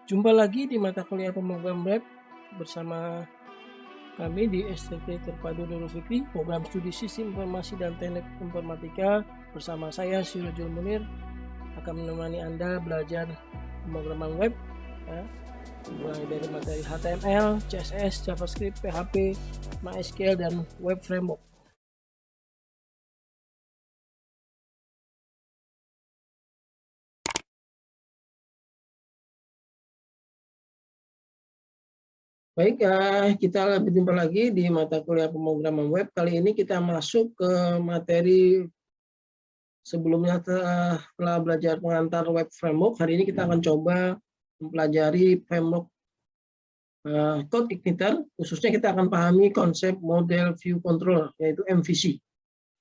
Jumpa lagi di mata kuliah pemrograman web bersama kami di STT Terpadu Nurul Fikri, program studi Sistem Informasi dan Teknik Informatika. Bersama saya Sirojul Munir akan menemani Anda belajar pemrograman web ya, mulai dari materi HTML, CSS, JavaScript, PHP, MySQL, dan Web Framework. Baik, kita berjumpa lagi di mata kuliah pemrograman web. Kali ini kita masuk ke materi sebelumnya setelah belajar pengantar web framework. Hari ini kita akan coba mempelajari framework Code Igniter. Khususnya kita akan pahami konsep model view controller, yaitu MVC.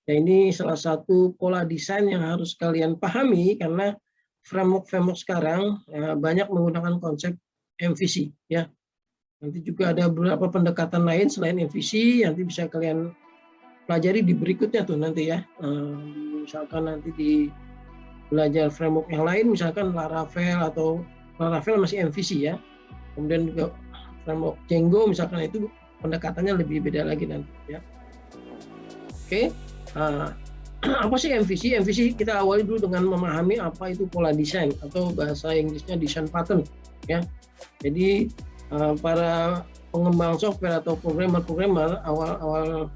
Nah, ini salah satu pola desain yang harus kalian pahami karena framework sekarang banyak menggunakan konsep MVC. Ya. Nanti juga ada beberapa pendekatan lain selain MVC, nanti bisa kalian pelajari di berikutnya tuh nanti ya. Misalkan nanti di belajar framework yang lain, misalkan Laravel atau Laravel masih MVC ya. Kemudian juga framework Django misalkan itu pendekatannya lebih beda lagi nanti ya. Oke. Apa sih MVC? MVC kita awali dulu dengan memahami apa itu pola desain atau bahasa Inggrisnya design pattern ya. Jadi para pengembang software atau programmer awal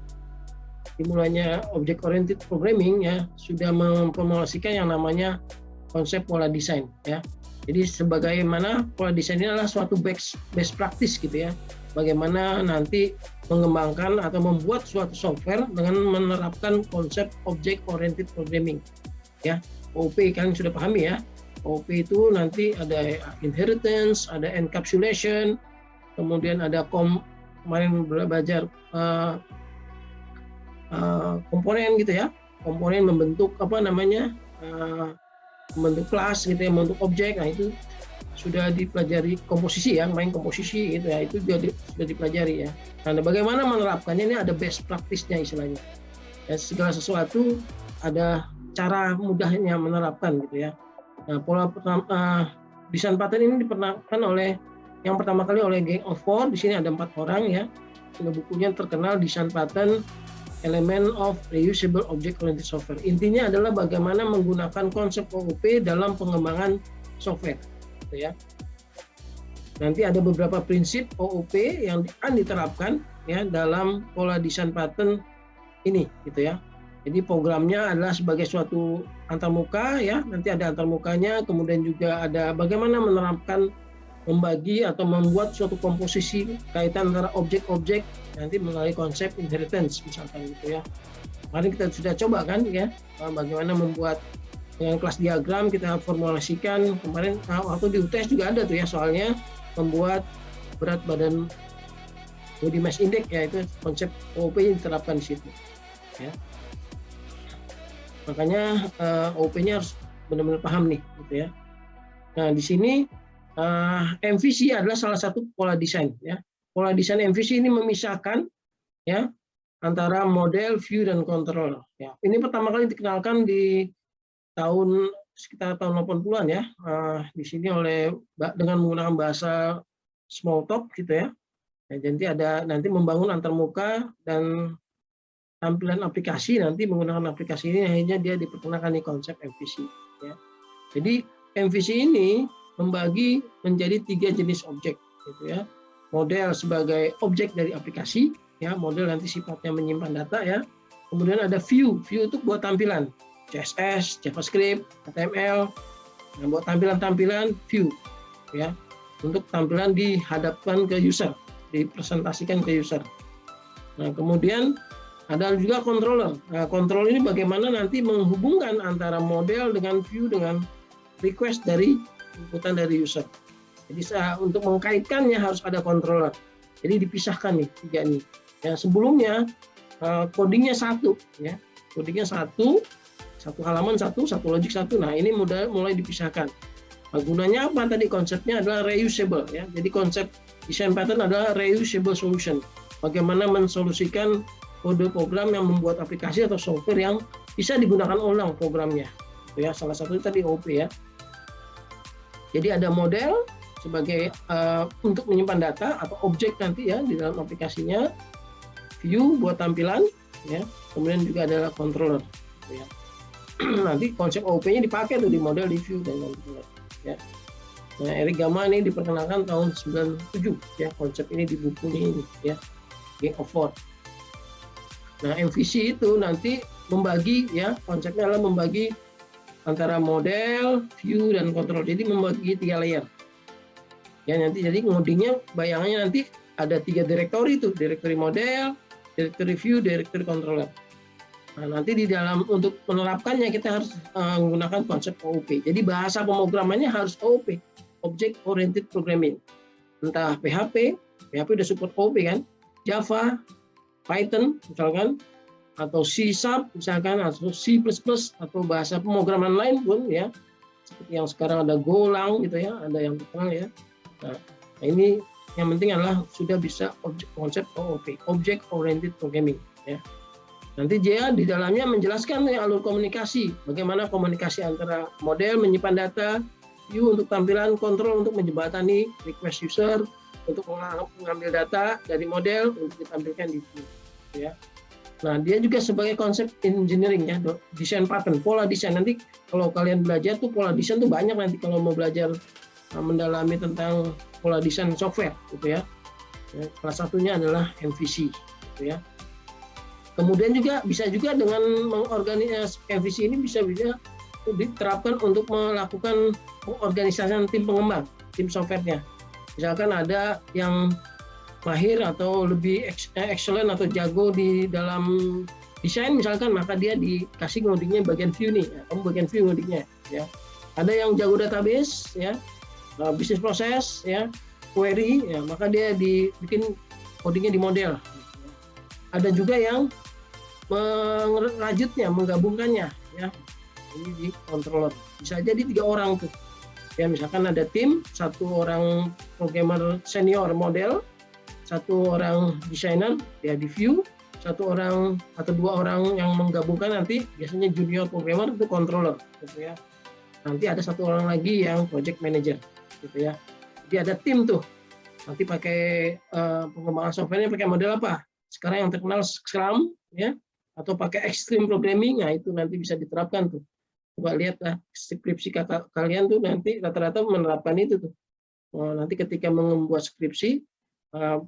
dimulainya object oriented programming ya sudah mempromosikan yang namanya konsep pola desain ya. Jadi sebagaimana pola desain ini adalah suatu best practice gitu ya. Bagaimana nanti mengembangkan atau membuat suatu software dengan menerapkan konsep object oriented programming ya. OOP kalian sudah pahami ya. OOP itu nanti ada inheritance, ada encapsulation, kemudian ada kemarin belajar komponen gitu ya. Komponen membentuk membentuk kelas gitu ya, membentuk objek. Nah itu sudah dipelajari komposisi ya, main komposisi gitu ya, itu sudah dipelajari ya. Nah bagaimana menerapkannya, ini ada best practice-nya istilahnya. Ya, segala sesuatu ada cara mudahnya menerapkan gitu ya. Nah pola desain pattern ini diperkenalkan yang pertama kali oleh Gang of Four. Di sini ada 4 orang ya. Bukunya terkenal Design Pattern Element of Reusable Object Oriented Software. Intinya adalah bagaimana menggunakan konsep OOP dalam pengembangan software. Gitu ya. Nanti ada beberapa prinsip OOP yang akan diterapkan ya dalam pola desain pattern ini, gitu ya. Jadi programnya adalah sebagai suatu antarmuka ya. Nanti ada antarmukanya, kemudian juga ada bagaimana menerapkan, membagi atau membuat suatu komposisi kaitan antara objek-objek nanti melalui konsep inheritance misalkan gitu ya. Kemarin kita sudah coba kan ya bagaimana membuat dengan kelas diagram, kita formulasikan kemarin waktu di UTS juga ada tuh ya soalnya membuat berat badan body mass index ya, itu konsep OOP yang diterapkan di situ ya. Makanya OOP-nya harus benar-benar paham nih gitu ya. Nah di sini MVC adalah salah satu pola desain ya. Pola desain MVC ini memisahkan ya antara model, view, dan control ya. Ini pertama kali dikenalkan di sekitar tahun 80-an ya. Di sini dengan menggunakan bahasa Smalltalk gitu ya. Jadi ada nanti membangun antarmuka dan tampilan aplikasi, nanti menggunakan aplikasi ini akhirnya dia diperkenalkan di konsep MVC ya. Jadi MVC ini membagi menjadi 3 jenis objek gitu ya. Model sebagai objek dari aplikasi ya, model nanti sifatnya menyimpan data ya. Kemudian ada view itu buat tampilan CSS, JavaScript, HTML. Nah, buat tampilan view ya, untuk tampilan dihadapkan ke user, dipresentasikan ke user. Nah kemudian ada juga controller. Nah controller ini bagaimana nanti menghubungkan antara model dengan view dengan request dari inputan dari user. Jadi untuk mengkaitkannya harus ada controller. Jadi dipisahkan nih 3 nih. Ya, sebelumnya codingnya satu ya. Codingnya satu halaman satu logic satu. Nah, ini mulai dipisahkan. Nah, gunanya apa tadi? Konsepnya adalah reusable ya. Jadi konsep design pattern adalah reusable solution. Bagaimana mensolusikan kode program yang membuat aplikasi atau software yang bisa digunakan ulang programnya. Itu ya, salah satunya tadi OOP ya. Jadi ada model sebagai untuk menyimpan data atau objek nanti ya di dalam aplikasinya, view buat tampilan ya, kemudian juga adalah controller gitu ya. Nanti konsep OOP-nya dipakai tuh di model, di view dan controller ya. Nah, Eric Gama ini diperkenalkan tahun 97 ya, konsep ini di bukunya ini ya, Gang of Four. Nah, MVC itu nanti membagi ya, konsepnya adalah membagi antara model, view, dan control. Jadi membagi 3 layer. Ya, nanti jadi ngodingnya bayangannya nanti ada 3 direktori itu, direktori model, direktori view, direktori controller. Nah, nanti di dalam untuk menerapkannya kita harus menggunakan konsep OOP. Jadi bahasa pemrogramannya harus OOP, Object Oriented Programming. Entah PHP udah support OOP kan, Java, Python misalkan, atau C# misalkan, atau C++, atau bahasa pemrograman lain pun ya, seperti yang sekarang ada Golang gitu ya, ada yang terkenal ya. Nah, ini yang penting adalah sudah bisa konsep OOP, Object Oriented Programming ya. Nanti dia di dalamnya menjelaskan ya, alur komunikasi, bagaimana komunikasi antara model menyimpan data, view untuk tampilan, control untuk menjembatani request user, untuk mengambil data dari model untuk ditampilkan di view ya. Nah, dia juga sebagai konsep engineering ya, desain pattern, pola desain. Nanti kalau kalian belajar tuh pola desain tuh banyak nanti kalau mau belajar mendalami tentang pola desain software gitu ya. Salah satunya adalah MVC gitu ya. Kemudian juga bisa juga dengan mengorganisasi MVC ini bisa diterapkan untuk melakukan pengorganisasian tim pengembang, tim softwarenya. Misalkan ada yang mahir atau lebih excellent atau jago di dalam desain misalkan, maka dia dikasih ngodingnya bagian view nih, ya, kamu bagian view ngodingnya ya. Ada yang jago database ya, bisnis proses ya, query ya, maka dia dibikin codingnya di model. Ada juga yang merajutnya, menggabungkannya ya, ini di controller. Bisa jadi 3 orang tuh ya, misalkan ada tim, 1 orang programmer senior model, 1 orang desainer ya di view, 1 orang atau 2 orang yang menggabungkan nanti biasanya junior programmer itu controller gitu ya. Nanti ada 1 orang lagi yang project manager gitu ya. Jadi ada tim tuh, nanti pakai pengembangan softwarenya pakai model apa, sekarang yang terkenal Scrum ya, atau pakai Extreme Programming. Nah, itu nanti bisa diterapkan tuh. Coba lihatlah skripsi kakak kalian tuh nanti rata-rata menerapkan itu tuh. Nanti ketika membuat skripsi,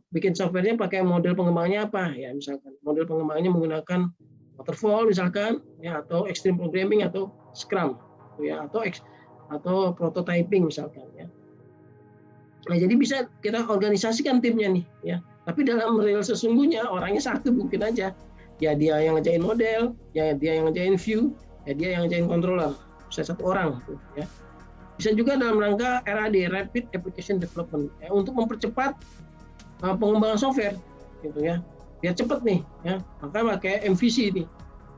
bikin softwarenya pakai model pengembangannya apa ya, misalkan model pengembangannya menggunakan waterfall misalkan ya, atau Extreme Programming atau Scrum ya, atau prototyping misalkan ya. Nah, jadi bisa kita organisasikan timnya nih ya. Tapi dalam real sesungguhnya orangnya 1 mungkin aja. Ya dia yang ngerjain model, ya dia yang ngerjain view, ya dia yang ngerjain controller. Bisa 1 orang tuh ya. Bisa juga dalam rangka RAD, Rapid Application Development ya, untuk mempercepat pengembangan software gitu ya. Biar cepat nih ya. Maka pakai MVC nih.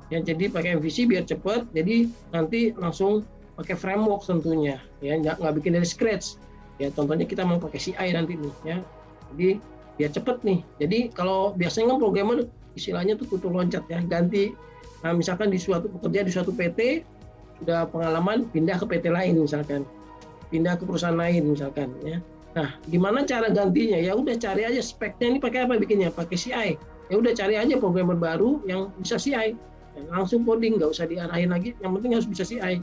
Ya, jadi pakai MVC biar cepat. Jadi nanti langsung pakai framework tentunya ya, nggak bikin dari scratch. Ya, contohnya kita mau pakai CI nanti nih ya. Jadi biar cepet nih. Jadi kalau biasanya kan programmer istilahnya tuh kutu loncat ya, ganti misalkan di suatu pekerja di suatu PT sudah pengalaman pindah ke PT lain misalkan, pindah ke perusahaan lain misalkan ya. Nah, gimana cara gantinya? Ya udah cari aja speknya ini pakai apa bikinnya, pakai CI. Ya udah cari aja programmer baru yang bisa CI. Ya, langsung coding, nggak usah diarahin lagi, yang penting harus bisa CI.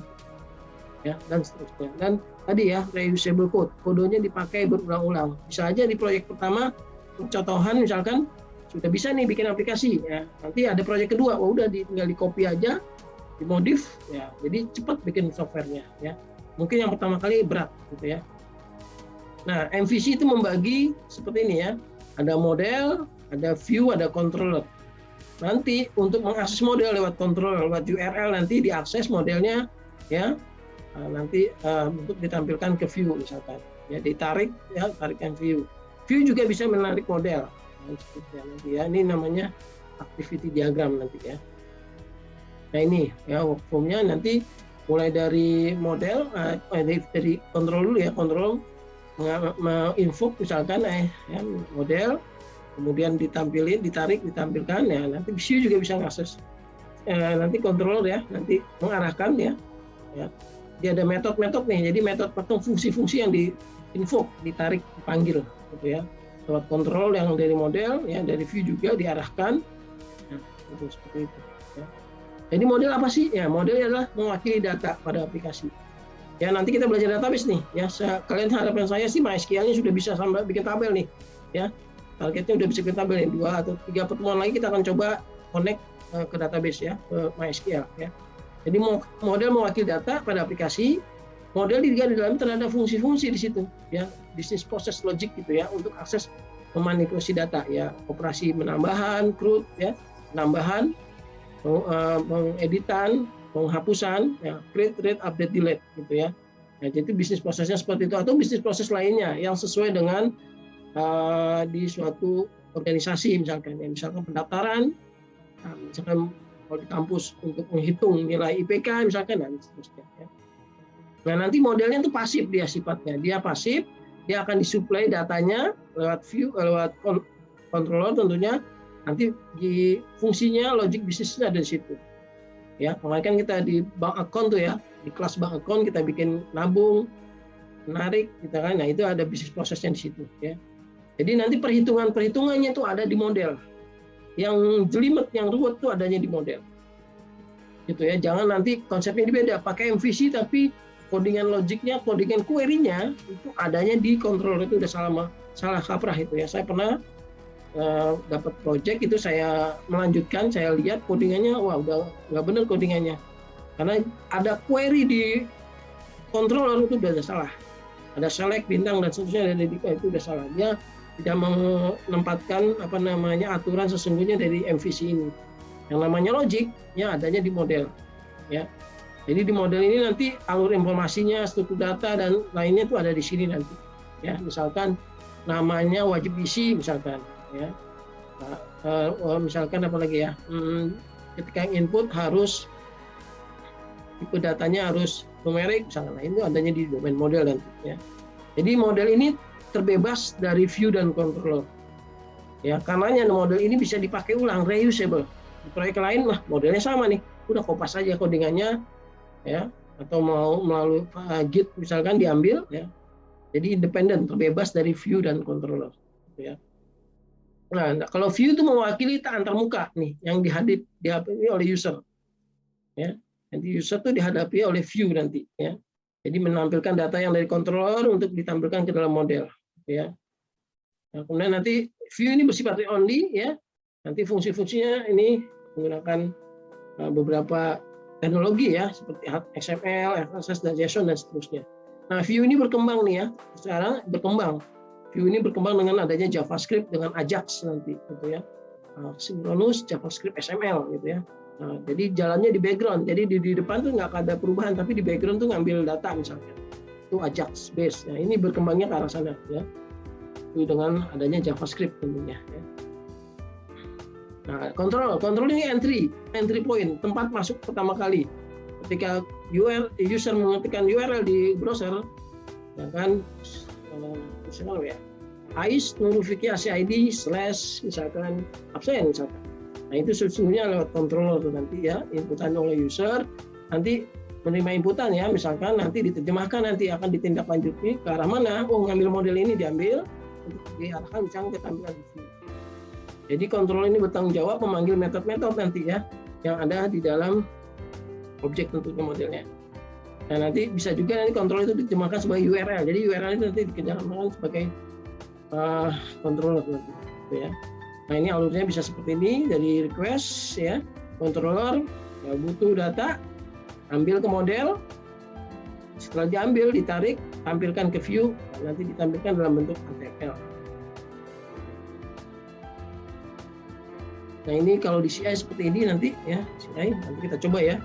Ya, dan seterusnya. Dan tadi ya, reusable code, kodenya dipakai berulang-ulang. Bisa aja di proyek pertama contohan misalkan sudah bisa nih bikin aplikasi ya. Nanti ada proyek kedua, udah tinggal di copy aja, dimodif ya. Jadi cepat bikin softwarenya ya. Mungkin yang pertama kali berat gitu ya. Nah, MVC itu membagi seperti ini ya. Ada model, ada view, ada controller. Nanti untuk mengakses model lewat controller, lewat URL nanti diakses modelnya ya. Nanti untuk ditampilkan ke view misalkan. Ya, ditarik ya, tarikan view. View juga bisa menarik model. Nanti ya, ini namanya activity diagram nanti ya. Nah, ini ya workflow-nya nanti mulai dari model, dari control dulu ya, control menginfo misalkan ya, model, kemudian ditampilin, ditarik, ditampilkan ya, nanti view juga bisa ngakses. Nanti controller ya, nanti mengarahkan ya. Dia ada metode-metode nih, jadi metode fungsi-fungsi yang invoke, ditarik, dipanggil, gitu ya. Lewat kontrol yang dari model, ya dari view juga diarahkan, nah, itu seperti itu. Ya. Jadi model apa sih? Ya model adalah mewakili data pada aplikasi. Ya nanti kita belajar database nih. Ya kalian harapan saya sih MySQL-nya sudah bisa sampai bikin tabel nih. Ya targetnya udah bisa bikin tabel nih. 2 atau 3 pertemuan lagi kita akan coba connect ke database ya, ke MySQL ya. Jadi model mewakili data pada aplikasi. Model di dalam terhadap fungsi-fungsi di situ ya, business process logic gitu ya, untuk akses memanipulasi data ya, operasi menambahan, CRUD ya, penambahan, pengeditan, penghapusan ya, create, read, update, delete gitu ya. Nah, jadi bisnis prosesnya seperti itu, atau bisnis proses lainnya yang sesuai dengan di suatu organisasi misalkan ya, misalkan pendaftaran, nah, misalkan kalau di kampus untuk menghitung nilai IPK misalkan, dan seterusnya ya. Nah nanti modelnya itu pasif, dia sifatnya, dia pasif, dia akan disuplai datanya lewat view, lewat controller tentunya. Nanti di fungsinya logic bisnisnya ada di situ. Ya, kemarin kan kita di bank account tuh ya, di kelas bank account kita bikin nabung, menarik, kita kan, nah itu ada bisnis prosesnya di situ. Ya. Jadi nanti perhitungannya itu ada di model. Yang jelimet, yang ruwet tuh adanya di model. Gitu ya, jangan nanti konsepnya beda, pakai MVC tapi codingan logiknya, codingan query-nya itu adanya di controller, itu udah salah kaprah itu ya. Saya pernah dapat project itu, saya melanjutkan, saya lihat codingannya, wah udah nggak benar codingannya, karena ada query di controller itu udah salah, ada select, bintang dan seterusnya, dan itu udah salah. Dia tidak menempatkan aturan sesungguhnya dari MVC ini. Yang namanya logic ya adanya di model ya. Jadi di model ini nanti alur informasinya, struktur data dan lainnya itu ada di sini nanti. Ya, misalkan namanya wajib isi misalkan ya. Misalkan apa lagi ya? Ketika input harus tipe datanya harus numerik misalkan. Nah, itu adanya di domain model nanti ya. Jadi model ini terbebas dari view dan controller. Ya, karenanya model ini bisa dipakai ulang, reusable. Di proyek lain lah modelnya sama nih. Udah kopas aja codingannya ya, atau mau melalui Git misalkan diambil ya, jadi independen, terbebas dari view dan controller gitu ya. Nah kalau view itu mewakili antar muka nih yang dihadapi oleh user ya, nanti user tuh dihadapi oleh view nanti ya, jadi menampilkan data yang dari controller untuk ditampilkan ke dalam model gitu ya. Nah, kemudian nanti view ini bersifat read only ya, nanti fungsi-fungsinya ini menggunakan beberapa teknologi ya, seperti XML, CSS, dan JSON dan seterusnya. Nah, view ini berkembang nih ya, sekarang berkembang. View ini berkembang dengan adanya JavaScript dengan Ajax nanti, gitu ya. Synchronous JavaScript XML gitu ya. Nah, jadi jalannya di background, jadi di depan tuh nggak ada perubahan, tapi di background tuh ngambil data misalnya. Itu Ajax base. Nah, ini berkembangnya ke arah sana ya. Itu dengan adanya JavaScript tentunya ya. Nah, kontrol ini entry point, tempat masuk pertama kali. Ketika user mengetikkan URL di browser, ya kan, misalkan ya, AIS notifikasi ID / misalkan absen misalkan. Nah itu sesungguhnya lewat controller tuh nanti ya, inputan oleh user, nanti menerima inputan ya, misalkan nanti diterjemahkan, nanti akan ditindaklanjuti ke arah mana. Oh, ngambil model ini diambil untuk diarahkan misalkan ke tampilan di sini. Jadi kontrol ini bertanggung jawab memanggil metode-metode nanti ya, yang ada di dalam objek tentunya modelnya. Nah nanti bisa juga nanti kontrol itu diterjemahkan sebagai URL. Jadi URL itu nanti diterjemahkan sebagai controller nanti, gitu ya. Nah ini alurnya bisa seperti ini, dari request ya, controller ya, butuh data, ambil ke model, setelah diambil ditarik, tampilkan ke view, nanti ditampilkan dalam bentuk HTML. Nah ini kalau di CI seperti ini nanti ya, CI nanti kita coba ya.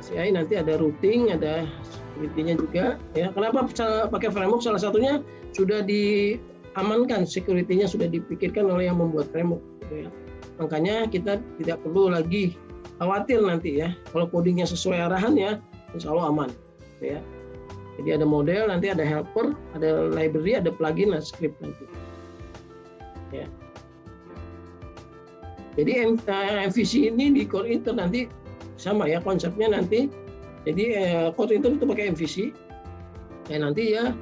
CI nanti ada routing, ada security-nya juga ya. Kenapa pakai framework? Salah satunya sudah diamankan, security-nya sudah dipikirkan oleh yang membuat framework gitu ya. Makanya kita tidak perlu lagi khawatir nanti ya. Kalau codingnya sesuai arahan ya, insya Allah aman gitu ya. Jadi ada model, nanti ada helper, ada library, ada plugin, ada script nanti. Ya. Jadi MVC ini di Core Inter nanti sama ya konsepnya nanti. Jadi Core Inter itu pakai MVC. Ya nanti ya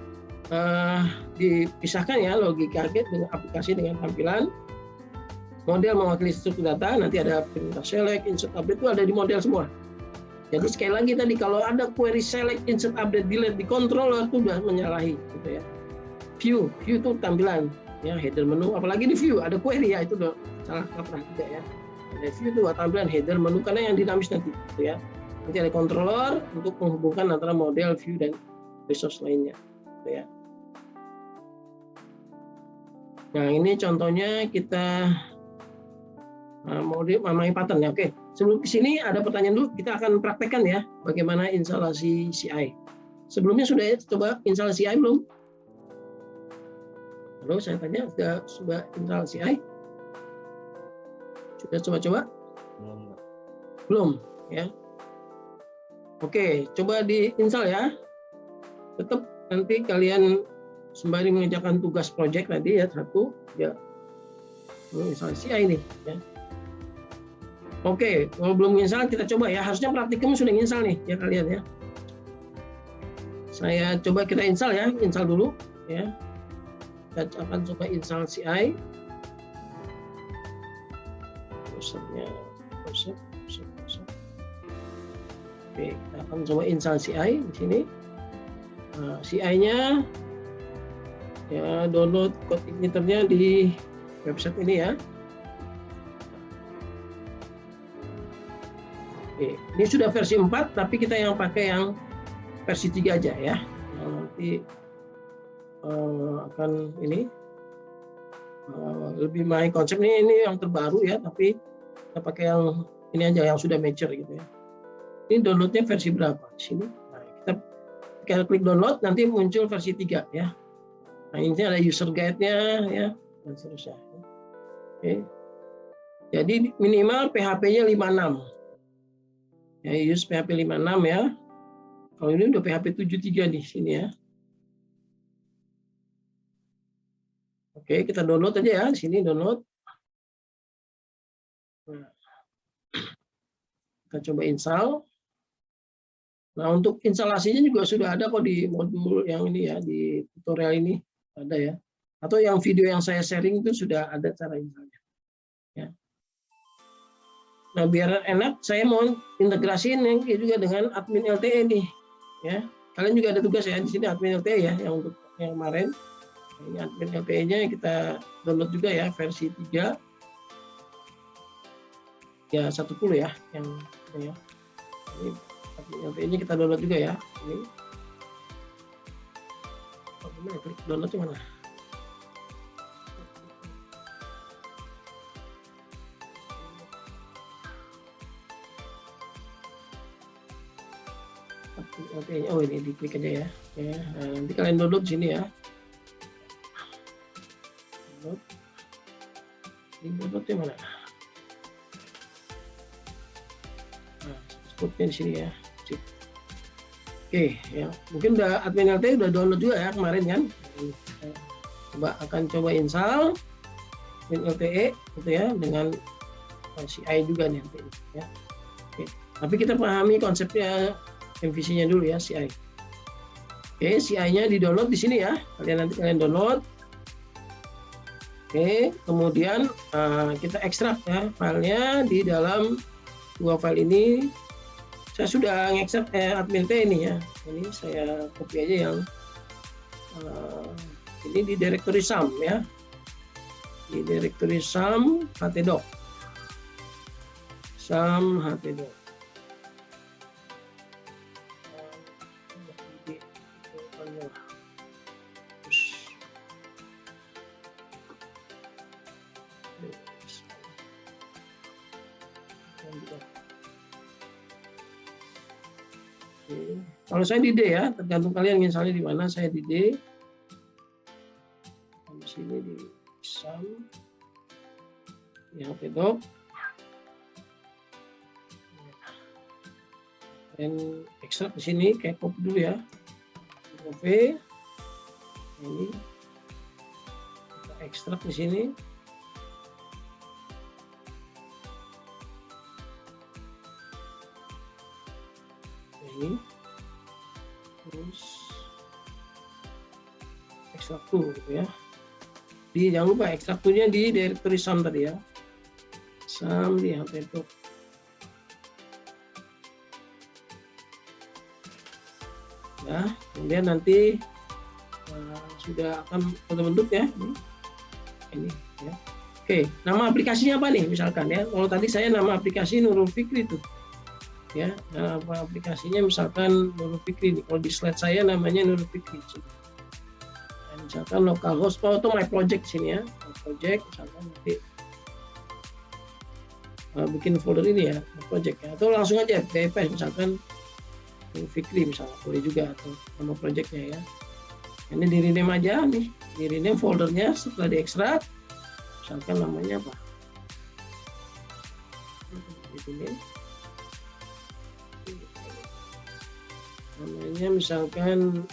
dipisahkan ya logika gate dengan aplikasi dengan tampilan model mewakili struktur data. Nanti ada perintah select, insert, update itu ada di model semua. Jadi sekali lagi tadi kalau ada query select, insert, update, delete di controller itu sudah menyalahi gitu ya. View itu tampilan ya, header menu, apalagi di view ada query ya, itu udah salah kaprah juga ya. Ada view itu tampilan header menu karena yang dinamis nanti gitu ya. Nanti ada controller untuk menghubungkan antara model, view dan resource lainnya gitu ya. Nah, ini contohnya kita model memahami pattern ya. Oke, sebelum ke sini ada pertanyaan dulu, kita akan praktekkan ya bagaimana instalasi CI. Sebelumnya sudah ya, coba instalasi CI belum? Halo, saya tanya, sudah install CI? Sudah coba-coba? Belum ya. Oke, coba diinstal ya. Tetap nanti kalian sembari mengerjakan tugas project tadi ya, satu ya, misalnya CI ini ya. Oke, kalau belum install kita coba ya, harusnya praktikum sudah install nih ya kalian ya. Saya coba kita install ya, install dulu ya. Kita akan coba install CI. Browsernya, browser. Oke, kita akan coba install CI di sini. Nah, CI-nya ya, download code igniternya di website ini ya. Oke, ini sudah versi 4 tapi kita yang pakai yang versi 3 aja ya. Nah, nanti akan ini lebih main konsep ini yang terbaru ya, tapi kita pakai yang ini aja yang sudah mature gitu ya. Ini downloadnya versi berapa di sini? Nah, kita klik download nanti muncul versi 3 ya. Nah, ini ada user guide-nya ya dan seterusnya. Oke. Jadi minimal PHP-nya 56. Ya, use PHP 56 ya. Kalau ini udah PHP 73 di sini ya. Oke, kita download aja ya di sini, download. Nah, kita coba install. Nah, untuk instalasinya juga sudah ada kok di modul yang ini ya, di tutorial ini ada ya. Atau yang video yang saya sharing itu sudah ada cara installnya. Ya. Nah, biar enak, saya mau integrasiin yang juga dengan admin LTE nih. Ya, kalian juga ada tugas ya di sini admin LTE ya, yang untuk yang kemarin. Ini admin LTE-nya kita download juga ya versi 3. Ya 10 ya, yang ini ya. Ini admin LTE-nya kita download juga ya. Ini. Oh, gimana? Klik download-nya mana? Oh, ini diklik aja ya. Ya, nah, nanti kalian download sini ya. Download. Ini downloadnya mana? Nah, spotnya di sini ya. Oke, ya. Mungkin udah admin LTE udah download juga ya kemarin kan. Coba install admin LTE gitu ya dengan CI juga nih nanti ya. Oke. Tapi kita pahami konsepnya MVC-nya dulu ya, CI. Oke, CI-nya di-download di sini ya. Nanti kalian download. Oke, kemudian kita ekstrak ya filenya di dalam 2 file ini. Saya sudah ngekstrak admin T ini ya. Ini saya copy aja yang ini di directory sum ya. Di directory sum htdoc. Sum htdoc. Kalau saya di D ya, tergantung kalian misalnya di mana. Saya di D. Di sini di sum, di htdoc. Dan ekstrak di sini, kayak copy dulu ya. Copy. Ini kita ekstrak di sini. Ini terus extract to gitu ya. Jangan lupa extract to-nya di directory sum tadi ya. Sum di htdoc. Ya, kemudian nanti sudah akan terbentuk ya ini ya. Oke, nama aplikasinya apa nih misalkan ya? Kalau tadi saya nama aplikasi Nurul Fikri itu ya, nama aplikasinya misalkan Nurul Fikri. Kalau di slide saya namanya Nurul Fikri. Nah, misalkan localhost atau my project sini ya, my project misalkan nanti bikin folder ini ya, my project ya, atau langsung aja DPS misalkan Nurul Fikri misalnya boleh juga, atau nama projectnya ya. Ini di rename aja nih, di rename foldernya setelah diekstrak, misalkan namanya apa? Ini namanya misalkan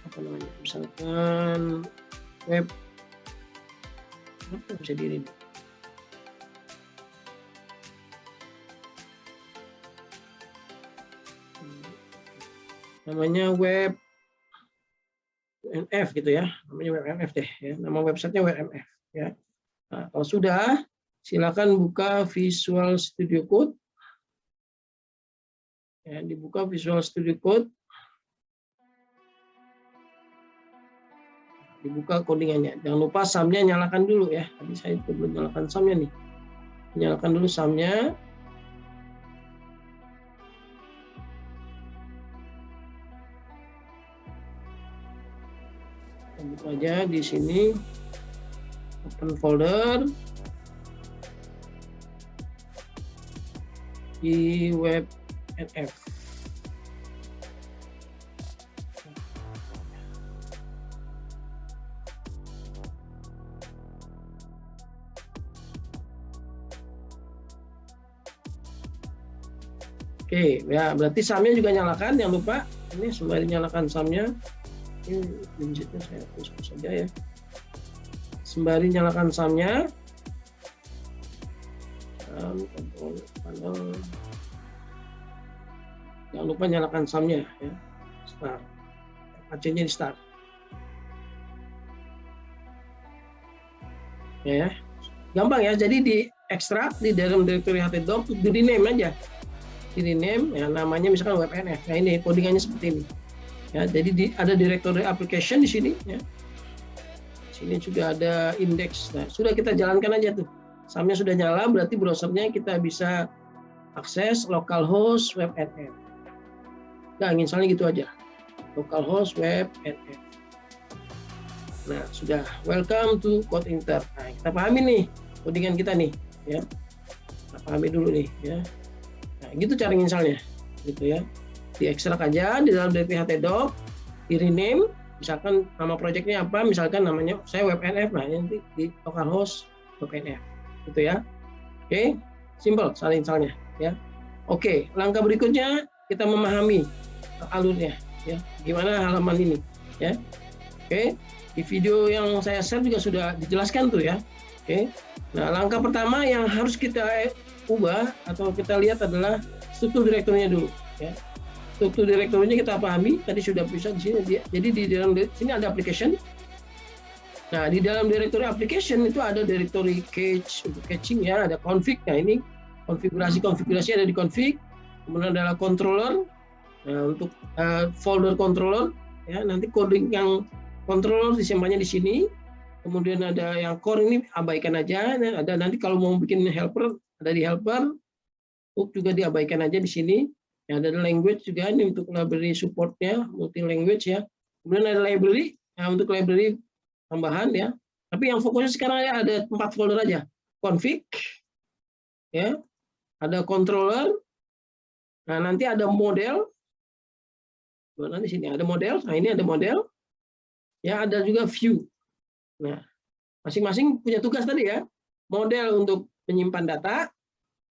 apa namanya? Misalkan web apa bisa di rename? Namanya web MF gitu ya, namanya web MF deh ya, nama websitenya web MF ya. Nah, kalau sudah, silakan buka Visual Studio Code ya, dibuka Visual Studio Code, dibuka codingannya. Jangan lupa sumnya nyalakan dulu ya, tadi saya belum nyalakan sumnya nih, nyalakan dulu sumnya. Buka aja di sini, open folder di web NF. Oke, ya berarti sumnya juga nyalakan, jangan lupa ini sembari nyalakan sumnya. Ini digitnya saya hapus saja ya. Sembari nyalakan sumnya, jangan lupa nyalakan sumnya ya. Start, AC-nya di start. Ya, gampang ya. Jadi di ekstrak di dalam directory htdoc, di rename aja, di rename ya, namanya misalkan webnf. Nah ini codingannya seperti ini. Ya, jadi ada directory application di sini ya. Sini juga ada index. Nah, sudah kita jalankan aja tuh. Sumnya sudah nyala, berarti browsernya kita bisa akses localhost webnf. Nah, misalnya gitu aja. Localhost webnf. Nah, sudah. Welcome to Codeinter. Nah, kita pahami nih codingan kita nih ya. Kita pahami dulu nih ya. Nah, gitu cara misalnya gitu ya. Diekstrak aja di dalam directory htdoc, di rename, misalkan nama projectnya apa, misalkan namanya saya webnf, nah nanti di localhost webnf gitu ya. Oke, simple misalnya ya. Oke, langkah berikutnya kita memahami alurnya ya, gimana halaman ini ya. Oke, di video yang saya share juga sudah dijelaskan tuh ya. Oke, nah langkah pertama yang harus kita ubah atau kita lihat adalah struktur direkturnya dulu ya. Struktur direktorinya kita pahami, tadi sudah bisa di sini. Jadi di dalam sini ada application. Nah, di dalam directory application itu ada directory cache untuk caching ya, ada config. Nah, ini konfigurasi ada di config. Kemudian adalah controller. Nah, untuk folder controller ya, nanti coding yang controller disimpannya di sini. Kemudian ada yang core ini abaikan aja. Ada nanti kalau mau bikin helper ada di helper. Hook juga diabaikan aja di sini. Ya, ada language juga ini untuk library supportnya, multi language ya. Kemudian ada library, ya, untuk library tambahan ya. Tapi yang fokusnya sekarang ya ada 4 folder aja. Config, ya, ada controller. Nah nanti ada model. Nanti sini ada model. Nah ini ada model. Ya ada juga view. Nah masing-masing punya tugas tadi ya. Model untuk menyimpan data,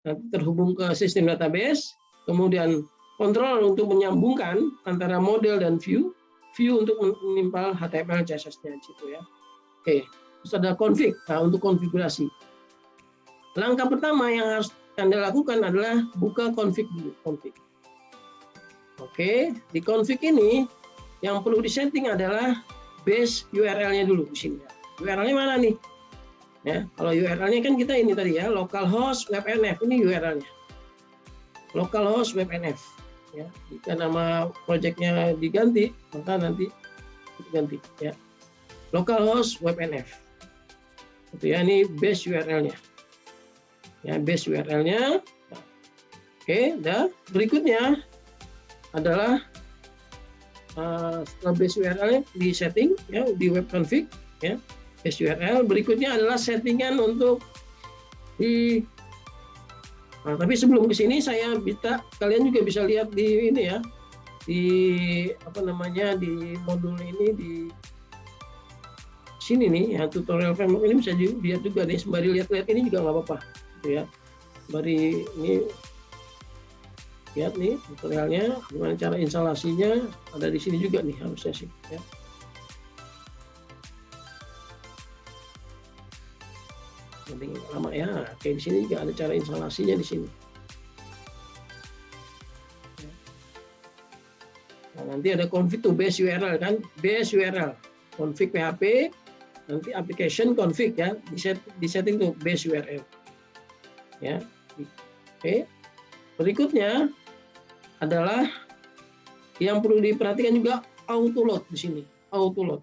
nanti terhubung ke sistem database. Kemudian control untuk menyambungkan antara model dan view untuk menimpal HTML CSS-nya gitu ya. Oke, terus ada config. Nah, untuk konfigurasi. Langkah pertama yang harus Anda lakukan adalah buka config dulu, config. Oke, di config ini yang perlu disetting adalah base URL-nya dulu di sini. URL-nya mana nih? Ya, kalau URL-nya kan kita ini tadi ya, localhost webnf, ini URL-nya. Localhost webnf. Ya, jika nama project-nya diganti, maka nanti diganti ya. Localhost webnf. Itu ya, ini base URL-nya. Ya, base URL-nya. Oke, dan berikutnya adalah setelah base URL di setting ya di web config ya base URL, berikutnya adalah settingan untuk di tapi sebelum ke sini saya kalian juga bisa lihat di ini ya, di apa namanya, di modul ini di sini nih ya, tutorial framework ini bisa dilihat juga nih, sembari lihat-lihat ini juga nggak apa-apa gitu ya, sembari ini lihat nih tutorialnya gimana cara instalasinya, ada di sini juga nih harusnya sih ya. Nanti lama ya, kayak di sini juga ada cara instalasinya di sini. Nah, nanti ada config to base URL kan, base URL, config PHP, nanti application config ya, di setting tuh base URL. Ya, oke. Berikutnya adalah yang perlu diperhatikan juga autoload di sini, autoload.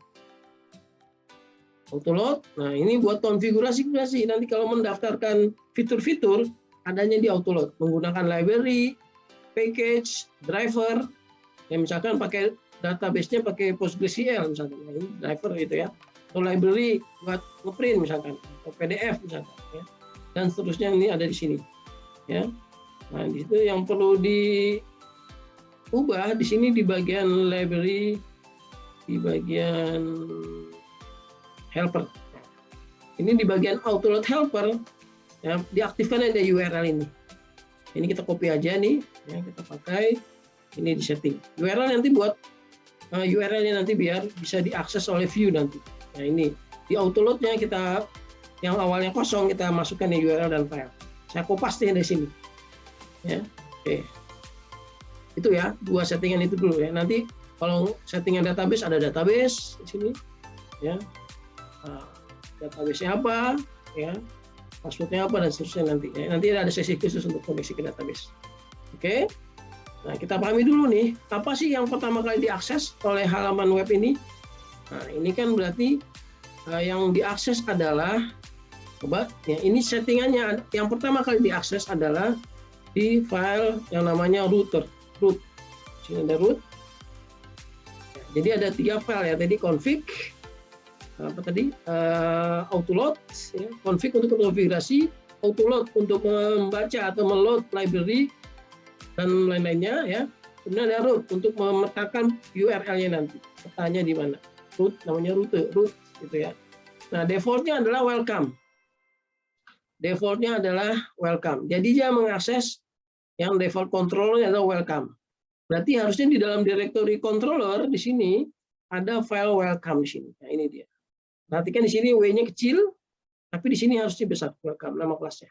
Nah, ini buat konfigurasi. Nanti kalau mendaftarkan fitur-fitur adanya di autoload menggunakan library, package, driver. Ya, misalkan pakai database-nya pakai PostgreSQL misalkan, nah, ini driver gitu ya. Atau library buat ngeprint misalkan, atau PDF misalkan ya. Dan seterusnya ini ada di sini. Ya. Nah, di situ yang perlu diubah di sini di bagian library, di bagian helper. Ini di bagian autoload helper ya, diaktifkan ada URL ini. Ini kita copy aja nih, ya, kita pakai ini di setting. URL nanti buat URL-nya nanti biar bisa diakses oleh view nanti. Nah, ini di autoload-nya kita yang awalnya kosong kita masukkan di URL dan file. Saya kopas dari sini. Ya, oke. Itu ya, dua settingan itu dulu ya. Nanti kalau settingan database ada database di sini, ya. Database-nya apa, ya, password-nya apa dan seterusnya nanti. Ya. Nanti ada sesi khusus untuk koneksi ke database. Oke. Nah, kita pahami dulu nih, apa sih yang pertama kali diakses oleh halaman web ini? Nah, ini kan berarti yang diakses adalah, coba, ya, ini settingannya. Yang pertama kali diakses adalah di file yang namanya root. Sini ada root. Ya, jadi ada 3 file ya, tadi config, apa tadi, autoload, ya, config untuk konfigurasi, autoload untuk membaca atau meload library dan lain-lainnya ya. Kemudian ada root untuk memetakan URL-nya nanti, petanya di mana. Root namanya root gitu ya. Nah, default-nya adalah welcome. Default-nya adalah welcome. Jadi dia mengakses yang default controller adalah welcome. Berarti harusnya di dalam directory controller di sini ada file welcome di sini. Nah, ini dia. Perhatikan di sini W-nya kecil, tapi di sini harusnya besar welcome nama kelasnya.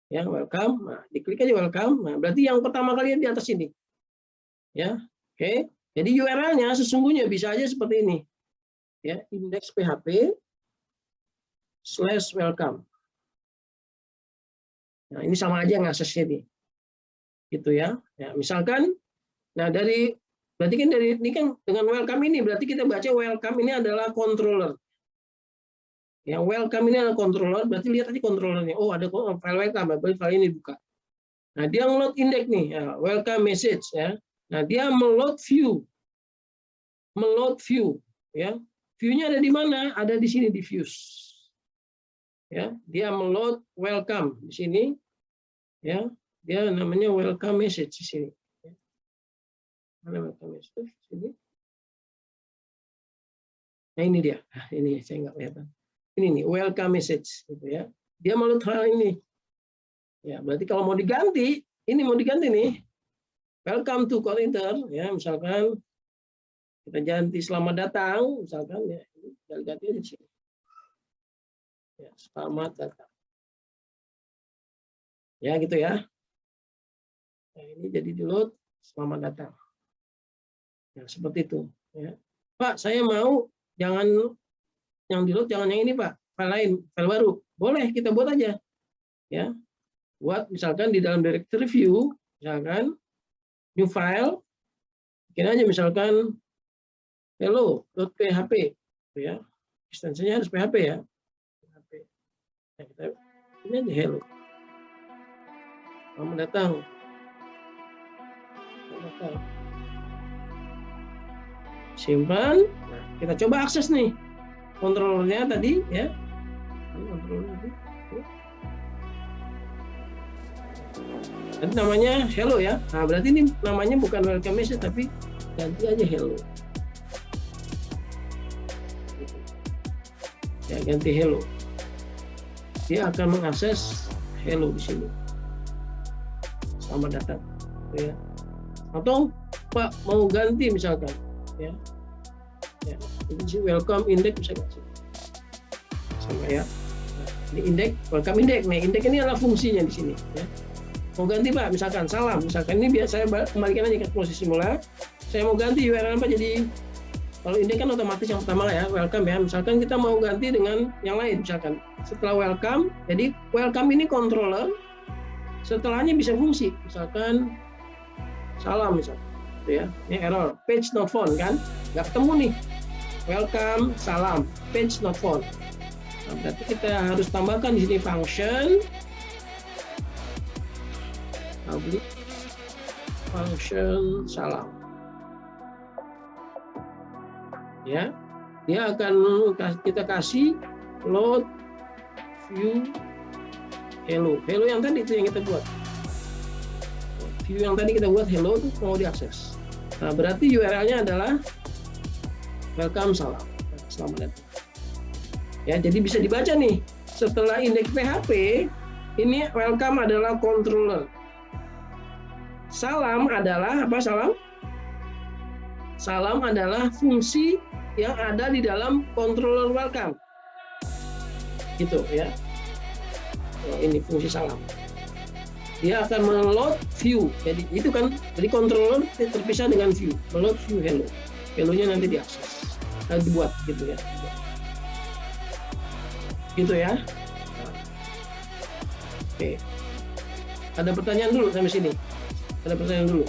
Ya, welcome. Nah, diklik aja welcome. Nah, berarti yang pertama kali di atas ini. Ya. Oke. Jadi URL-nya sesungguhnya bisa aja seperti ini. Ya, index php/welcome. Nah, ini sama aja ngaksesnya nih. Gitu ya. Ya, misalkan berarti kan dari ini kan dengan welcome ini berarti kita baca welcome ini adalah controller. Yang welcome ini adalah controller, berarti lihat aja controllernya. Oh, ada file welcome, berarti file ini buka. Nah, dia nge-load index nih, ya, welcome message ya. Nah, dia meload view. Ya. View-nya ada di mana? Ada di sini di views. Ya, dia meload welcome di sini. Ya, dia namanya welcome message di sini. Mana welcome message di sini? Nah, ini dia. Nah, ini saya nggak kelihatan. Ini nih welcome message gitu ya. Dia meload hal ini. Ya, berarti kalau mau diganti, ini mau diganti nih. Welcome to call inter ya, misalkan kita ganti selamat datang misalkan ya, ini ganti aja di sini. Ya, selamat datang. Ya, gitu ya. Nah, ini jadi di load selamat datang. Ya, seperti itu. Ya. Pak, saya mau jangan yang di load, jangan yang ini Pak, file lain, file baru. Boleh, kita buat aja. Ya, buat misalkan di dalam directory view, misalkan new file, bikin aja misalkan hello.php, ya, ekstensinya harus PHP ya. PHP. Nah, kita ini aja hello. Selamat datang. Simpan. Nah, kita coba akses nih kontrolernya tadi ya. Nanti namanya hello ya. Nah, berarti ini namanya bukan welcome message tapi ganti aja hello. Ya, ganti hello. Dia akan mengakses hello di sini. Selamat datang. Ya. Atau Pak mau ganti misalkan ya. Ya, ini welcome index bisa nggak sih? Sama ya. Nah, ini index, welcome index. Nih, index ini adalah fungsinya di sini ya. Mau ganti Pak, misalkan salam, misalkan ini biar saya kembalikan aja ke posisi semula. Saya mau ganti URL Pak jadi kalau index kan otomatis yang pertama lah ya, welcome ya. Misalkan kita mau ganti dengan yang lain, misalkan setelah welcome, jadi welcome ini controller, setelahnya bisa fungsi, misalkan salam misalkan, gitu ya. Ini error, page not found kan, nggak ketemu nih. Welcome, salam, page not found. Nah, berarti kita harus tambahkan di sini function public function salam. Ya, dia akan kita kasih load view hello. Hello yang tadi itu yang kita buat. View yang tadi kita buat hello itu mau diakses. Nah, berarti URL-nya adalah welcome salam. Selamat datang. Ya, jadi bisa dibaca nih. Setelah indeks PHP, ini welcome adalah controller. Salam adalah apa salam? Salam adalah fungsi yang ada di dalam controller welcome. Gitu ya. Oh, ini fungsi salam. Dia akan meload view. Jadi itu kan, jadi controller terpisah dengan view. Meload view hello. Hello-nya nanti diakses. Nah, dibuat gitu ya. Gitu ya. Oke. Ada pertanyaan dulu sampai sini? Ada pertanyaan dulu?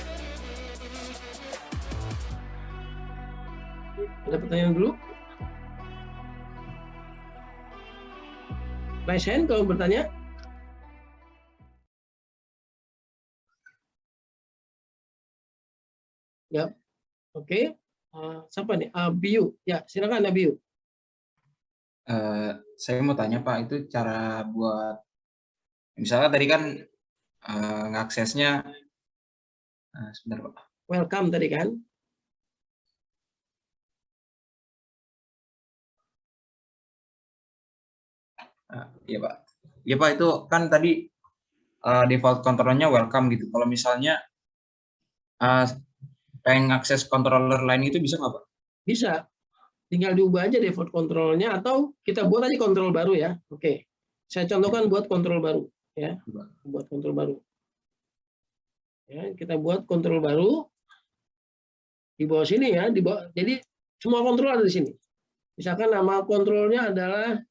Ada pertanyaan dulu? Raise hand kalau bertanya. Ya, oke. Siapa nih? Abiu. Ya, silakan Abiu. Saya mau tanya Pak, itu cara buat, misalnya tadi kan ngaksesnya, sebentar Pak. Welcome tadi kan? Iya Pak. Iya Pak, itu kan tadi default controllernya welcome gitu. Kalau misalnya pengen akses controller lain itu bisa nggak Pak? Bisa. Tinggal diubah aja default controlnya atau kita buat aja kontrol baru ya. Oke. Saya contohkan buat kontrol baru ya. Buat kontrol baru. Ya, kita buat kontrol baru di bawah sini ya, di bawah. Jadi semua kontrol ada di sini. Misalkan nama kontrolnya adalah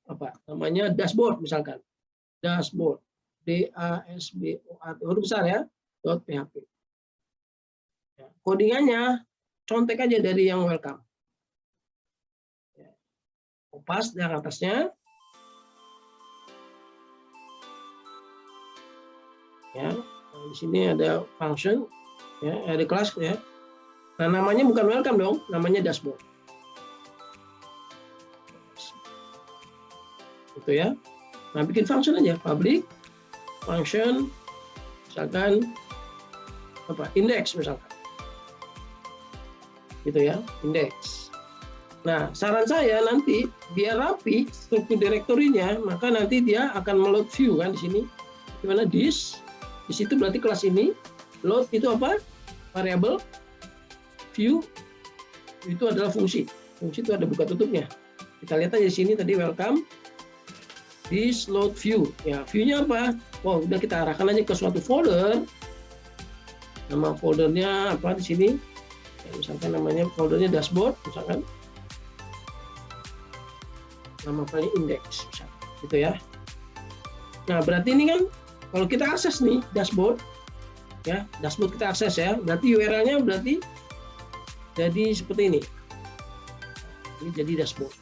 apa? Namanya dashboard misalkan. Dashboard. D-A-S-B-O-R. Huruf besar ya. .php. Ya, codingannya contek aja dari yang welcome. Ya. Kopas yang atasnya. Ya, nah, di sini ada function, ya, ada kelas ya. Nah, namanya bukan welcome dong, namanya dashboard. Itu ya. Nah, bikin function aja, public function, misalkan apa? Index misalkan. Gitu ya, index. Nah, saran saya nanti biar rapi struktur direktorinya, maka nanti dia akan meload view kan di sini. Gimana this? Di situ berarti kelas ini, load itu apa? Variable, view itu adalah fungsi. Fungsi itu ada buka tutupnya. Kita lihat aja di sini tadi welcome, this load view. Ya, view-nya apa? Wow, udah kita arahkan aja ke suatu folder. Nama foldernya apa di sini? Ya, misalkan namanya foldernya dashboard, misalkan. Nama filenya index, misalkan, gitu ya. Nah, berarti ini kan kalau kita akses nih dashboard, ya dashboard kita akses ya, berarti URL-nya berarti jadi seperti ini. Ini jadi dashboard.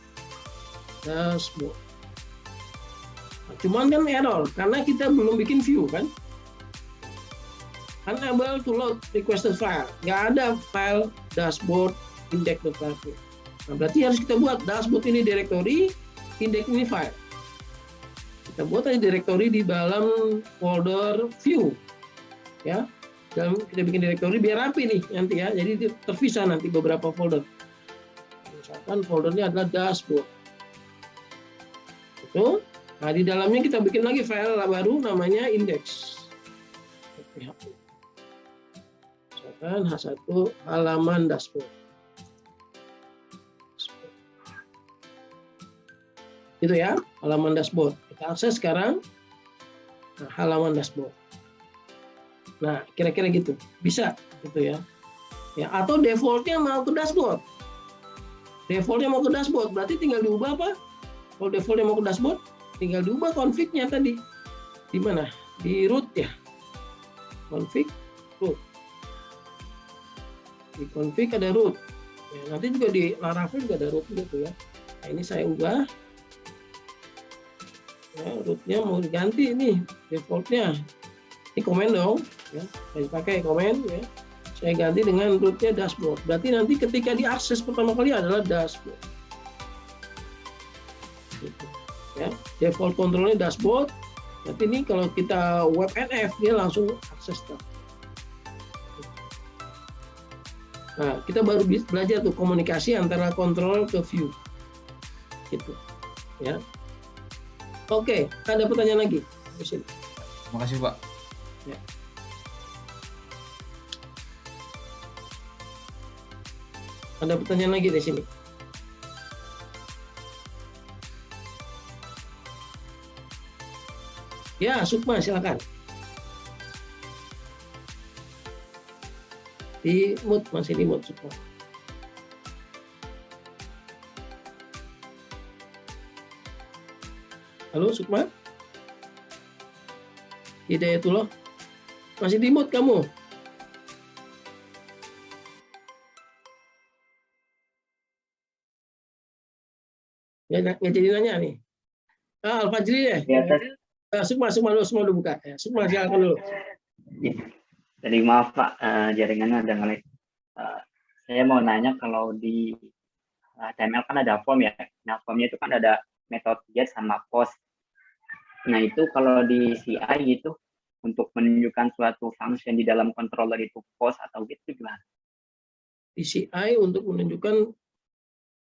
Dashboard. Nah, cuman kan error karena kita belum bikin view kan. Unable to load requested file. Nggak ada file dashboard index.php. Nah, berarti harus kita buat dashboard ini directory, index ini file. Kita buat aja directory di dalam folder view, ya. Dan kita bikin directory biar rapi nih nanti ya. Jadi terpisah nanti beberapa folder. Misalkan foldernya adalah dashboard. Itu. Nah, di dalamnya kita bikin lagi file baru namanya index. Misalkan H1 halaman dashboard. Gitu ya, halaman dashboard. Kita akses sekarang halaman dashboard. Nah, kira-kira gitu. Bisa gitu ya. Ya, atau defaultnya mau ke dashboard. Defaultnya mau ke dashboard, berarti tinggal diubah apa? Kalau defaultnya mau ke dashboard, tinggal diubah config-nya tadi. Di mana? Di root ya. Config root. Di config ada root. Ya, nanti juga di Laravel juga ada root gitu ya. Nah, ini saya ubah. Ya, rootnya mau diganti ini defaultnya. Ini komen dong, ya. Saya pakai komen ya. Saya ganti dengan rootnya dashboard. Berarti nanti ketika diakses pertama kali adalah dashboard. Gitu. Ya, default controlnya dashboard. Berarti ini kalau kita webnf dia langsung akses dashboard. Nah, kita baru belajar tuh komunikasi antara control ke view. Gitu. Ya. Oke, ada pertanyaan lagi? Terima kasih, Pak. Ya. Ada pertanyaan lagi di sini? Ya, Sukma, silakan. Di mute, masih di mute, Sukma. Halo, Sukma? Hidayatullah? Masih di mute kamu? Nggak jadi nanya nih. Al-Fajri ya? Ya, Sukma dulu, semua udah buka. Ya, Sukma, silakan dulu. Jadi maaf Pak, jaringannya ada ngelag. Saya mau nanya kalau di HTML kan ada form ya. Nah, formnya itu kan ada metode get sama post. Nah, itu kalau di CI gitu, untuk menunjukkan suatu function di dalam controller itu post atau get itu gimana? Di CI untuk menunjukkan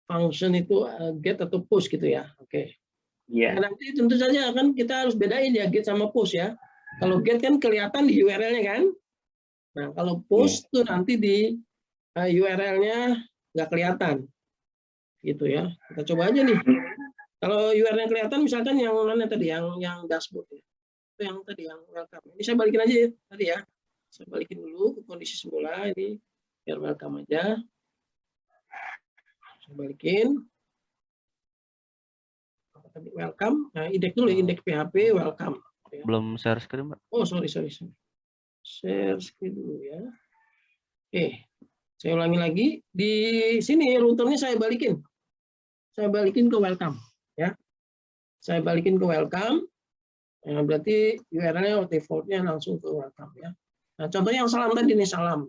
function itu get atau post gitu ya. Oke. Iya. Nah, nanti tentu saja kan kita harus bedain ya get sama post ya. Kalau get kan kelihatan di URL-nya kan. Nah, kalau post tuh nanti di URL-nya nggak kelihatan. Gitu ya. Kita coba aja nih. Kalau URL-nya kelihatan misalkan yang mana tadi yang dashboard ya. Itu yang tadi yang welcome. Ini saya balikin aja ya, tadi ya. Saya balikin dulu ke kondisi semula ini biar welcome aja. Saya balikin. Tadi welcome. Nah, indeks dulu indeks PHP welcome. Ya. Belum share screen, Pak. Oh, sorry. Share screen dulu ya. Oke. Saya ulangi lagi. Di sini routernya saya balikin. Saya balikin ke welcome. Ya, saya balikin ke welcome. Nah, berarti URL-nya default-nya langsung ke welcome ya. Nah, contohnya yang salam tadi nih salam.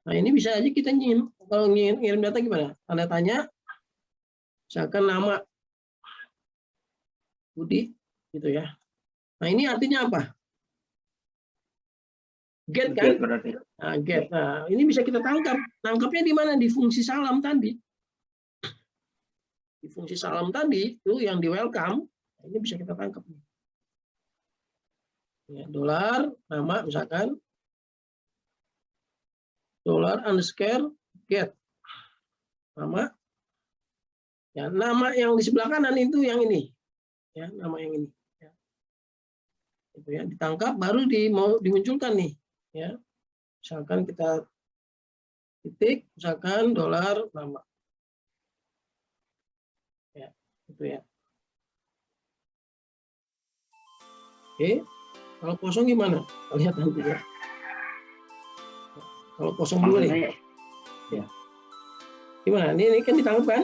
Nah, ini bisa aja kita ngirim. Kalau ngirim data gimana? Tanda tanya, misalkan nama Budi, gitu ya. Nah, ini artinya apa? Get kan? Nah, get. Nah, ini bisa kita tangkap. Tangkapnya di mana? Di fungsi salam tadi. Di fungsi salam tadi itu yang di welcome, ini bisa kita tangkap. Ya, dolar nama misalkan $_get nama. Ya, nama yang di sebelah kanan itu yang ini. Ya, nama yang ini. Ya. Itu ya, ditangkap baru mau dimunculkan nih. Ya. Misalkan kita titik, misalkan dolar nama. Ya, itu ya. Oke, kalau kosong gimana? Lihat nanti ya. Kalau kosong dulu nih. Ya. Gimana? Ini kan ditangkap kan?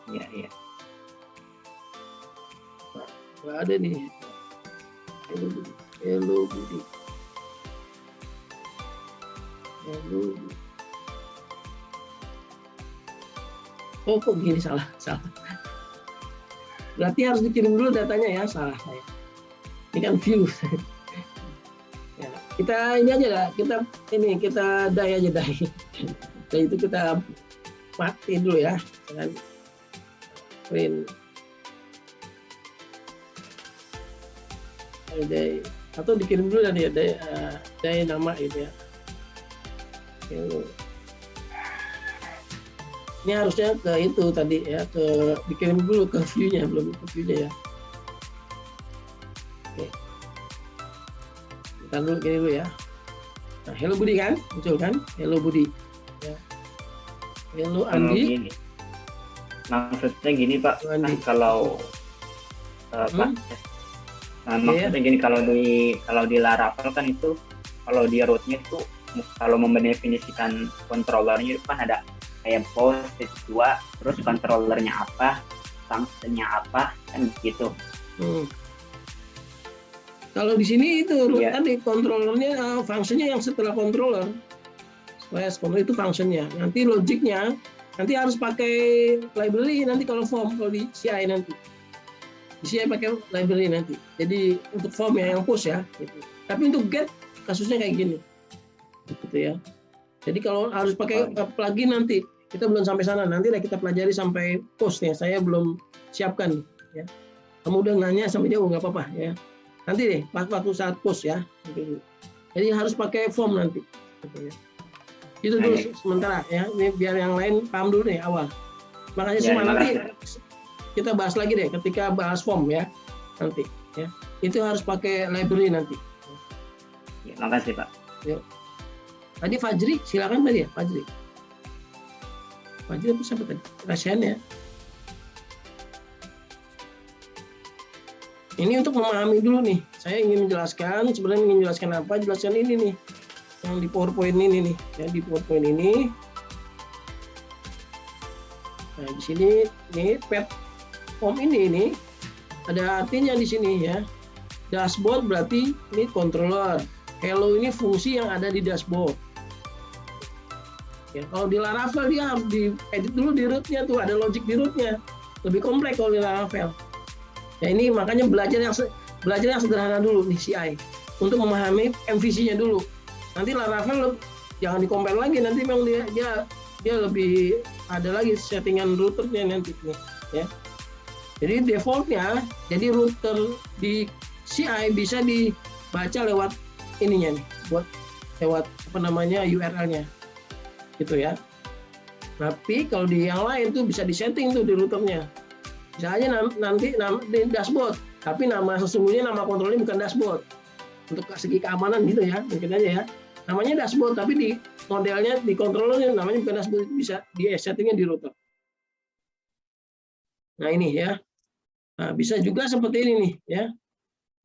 Iya, iya. Nah, nggak ada nih. Hello Budi. Oh, kok gini, salah. Berarti harus dikirim dulu datanya ya, salah saya. Ini kan view. Ya, kita ini aja lah, kita die aja die. Dan itu kita mati dulu ya, dengan print. Atau dikirim dulu tadi ya, dari nama itu ya. Ini harusnya ke itu tadi ya, ke dikirim dulu ke view-nya, belum ke view-nya ya. Oke. Kita dulu gini dulu ya. Nah, hello Budi kan, muncul kan? Hello Budi. Ya. Hello Andi. Maksudnya gini Pak, kan kalau maksudnya gini, kalau di Laravel kan itu kalau di rootnya itu kalau mendefinisikan controllernya itu kan ada kayak post 2, terus controllernya apa, functionnya apa, kan gitu. Kalau di sini itu tadi controllernya, functionnya yang setelah controller, itu functionnya. Nanti logiknya nanti harus pakai library nanti kalau form, kalau di CI nanti. Di CI pakai library nanti. Jadi untuk form ya, yang push ya. Gitu. Tapi untuk get kasusnya kayak gini, gitu ya. Jadi kalau harus pakai plugin nanti, kita belum sampai sana. Nanti kita pelajari sampai post ya. Saya belum siapkan ya. Kamu udah nanya sampai jauh nggak apa-apa ya. Nanti deh waktu saat post ya. Jadi harus pakai form nanti. Gitu ya. Itu dulu sementara ya. Ini biar yang lain paham dulu nih awal. Makanya semua nanti kita bahas lagi deh ketika bahas form ya nanti ya. Itu harus pakai library nanti. Ya, makasih Pak. Yuk. Tadi Fajri, silakan tadi ya Fajri. Fajri apa siapa tadi? Rasian ya. Ini untuk memahami dulu nih. Saya ingin menjelaskan, sebenarnya ingin menjelaskan apa? Jelaskan ini nih. Yang di PowerPoint ini nih. Ya, di PowerPoint ini. Nah, di sini nih platform ini ada artinya di sini ya. Dashboard berarti ini controller. Hello ini fungsi yang ada di dashboard. Ya, kalau di Laravel dia harus diedit dulu di rootnya tuh, ada logic di rootnya. Lebih kompleks kalau di Laravel. Ya ini makanya belajar yang sederhana dulu nih CI untuk memahami MVC-nya dulu. Nanti Laravel jangan di-compare lagi, nanti memang dia lebih ada lagi settingan routernya nanti nih ya. Jadi defaultnya, jadi router di CI bisa dibaca lewat ininya nih, lewat apa namanya URL-nya. Gitu ya. Tapi kalau di yang lain tuh bisa disetting tuh di routernya. Bisa aja nanti di dashboard, tapi nama sesungguhnya nama kontrolnya bukan dashboard. Untuk segi keamanan gitu ya, mungkin aja ya. Namanya dashboard, tapi di modelnya di controllernya namanya bukan dashboard, bisa di settingnya di router. Nah ini ya. Nah, bisa juga seperti ini nih ya.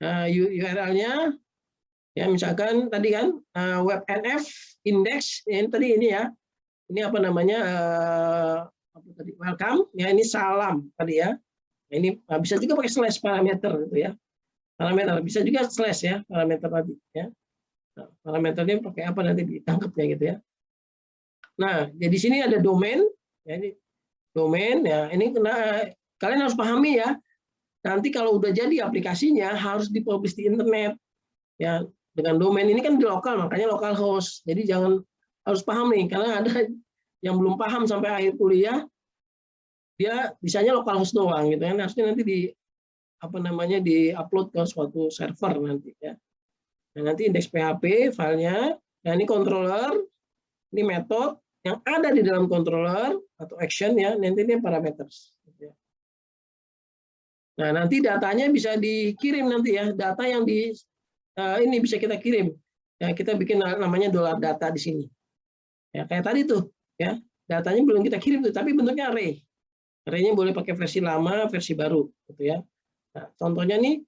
Nah, URL-nya ya misalkan tadi kan webnf index ini tadi ini ya. Ini apa namanya apa tadi, welcome ya, ini salam tadi ya. Nah, ini bisa juga pakai slash parameter gitu ya. Parameter bisa juga slash ya parameter tadi ya. Nah, parameternya pakai apa nanti ditangkapnya gitu ya. Nah, jadi sini ada domain ya, ini domain ya. Ini kalian harus pahami ya. Nanti kalau udah jadi aplikasinya harus dipublish di internet ya, dengan domain ini kan di lokal, makanya localhost. Jadi jangan, harus paham nih, karena ada yang belum paham sampai akhir kuliah, dia bisanya localhost doang gitu kan. Harusnya nanti di apa namanya di-upload ke suatu server nanti ya. Nah, nanti indeks PHP filenya. Nah, ini controller, ini method yang ada di dalam controller atau action ya, nanti ini parameters. Nah, nanti datanya bisa dikirim nanti ya, data yang ini bisa kita kirim. ya kita bikin namanya $data di sini. Ya, kayak tadi tuh, ya. Datanya belum kita kirim tuh, tapi bentuknya array. Array-nya boleh pakai versi lama, versi baru, gitu ya. Nah, contohnya nih,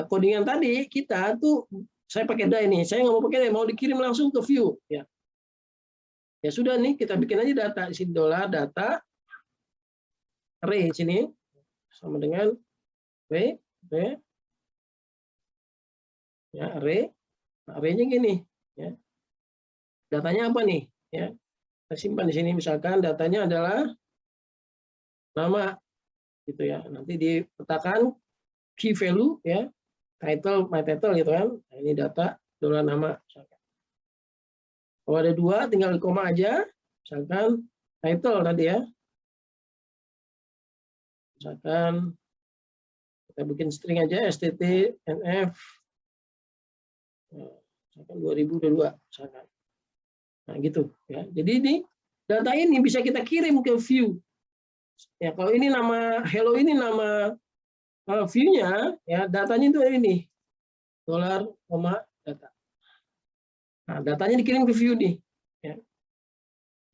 codingan tadi kita tuh saya pakai die nih, saya nggak mau pakai die, mau dikirim langsung ke view, ya. Ya sudah nih, kita bikin aja data di sini $data array di sini sama dengan ya array. Array-nya gini, ya. Datanya apa nih? Ya, kita simpan di sini. Misalkan datanya adalah nama, gitu ya. Nanti dipetakan key value, ya, title, my title, gitu kan. Nah, ini data $nama. Misalkan. Kalau ada 2, tinggal di koma aja. Misalkan title tadi ya. Misalkan kita bikin string aja std_nf. Misalkan 2022 misalkan. Nah, gitu ya. Jadi ini data ini bisa kita kirim ke view. Ya, kalau ini nama hello ini nama view-nya, ya datanya itu ini $data. Nah, datanya dikirim ke view nih. Ya.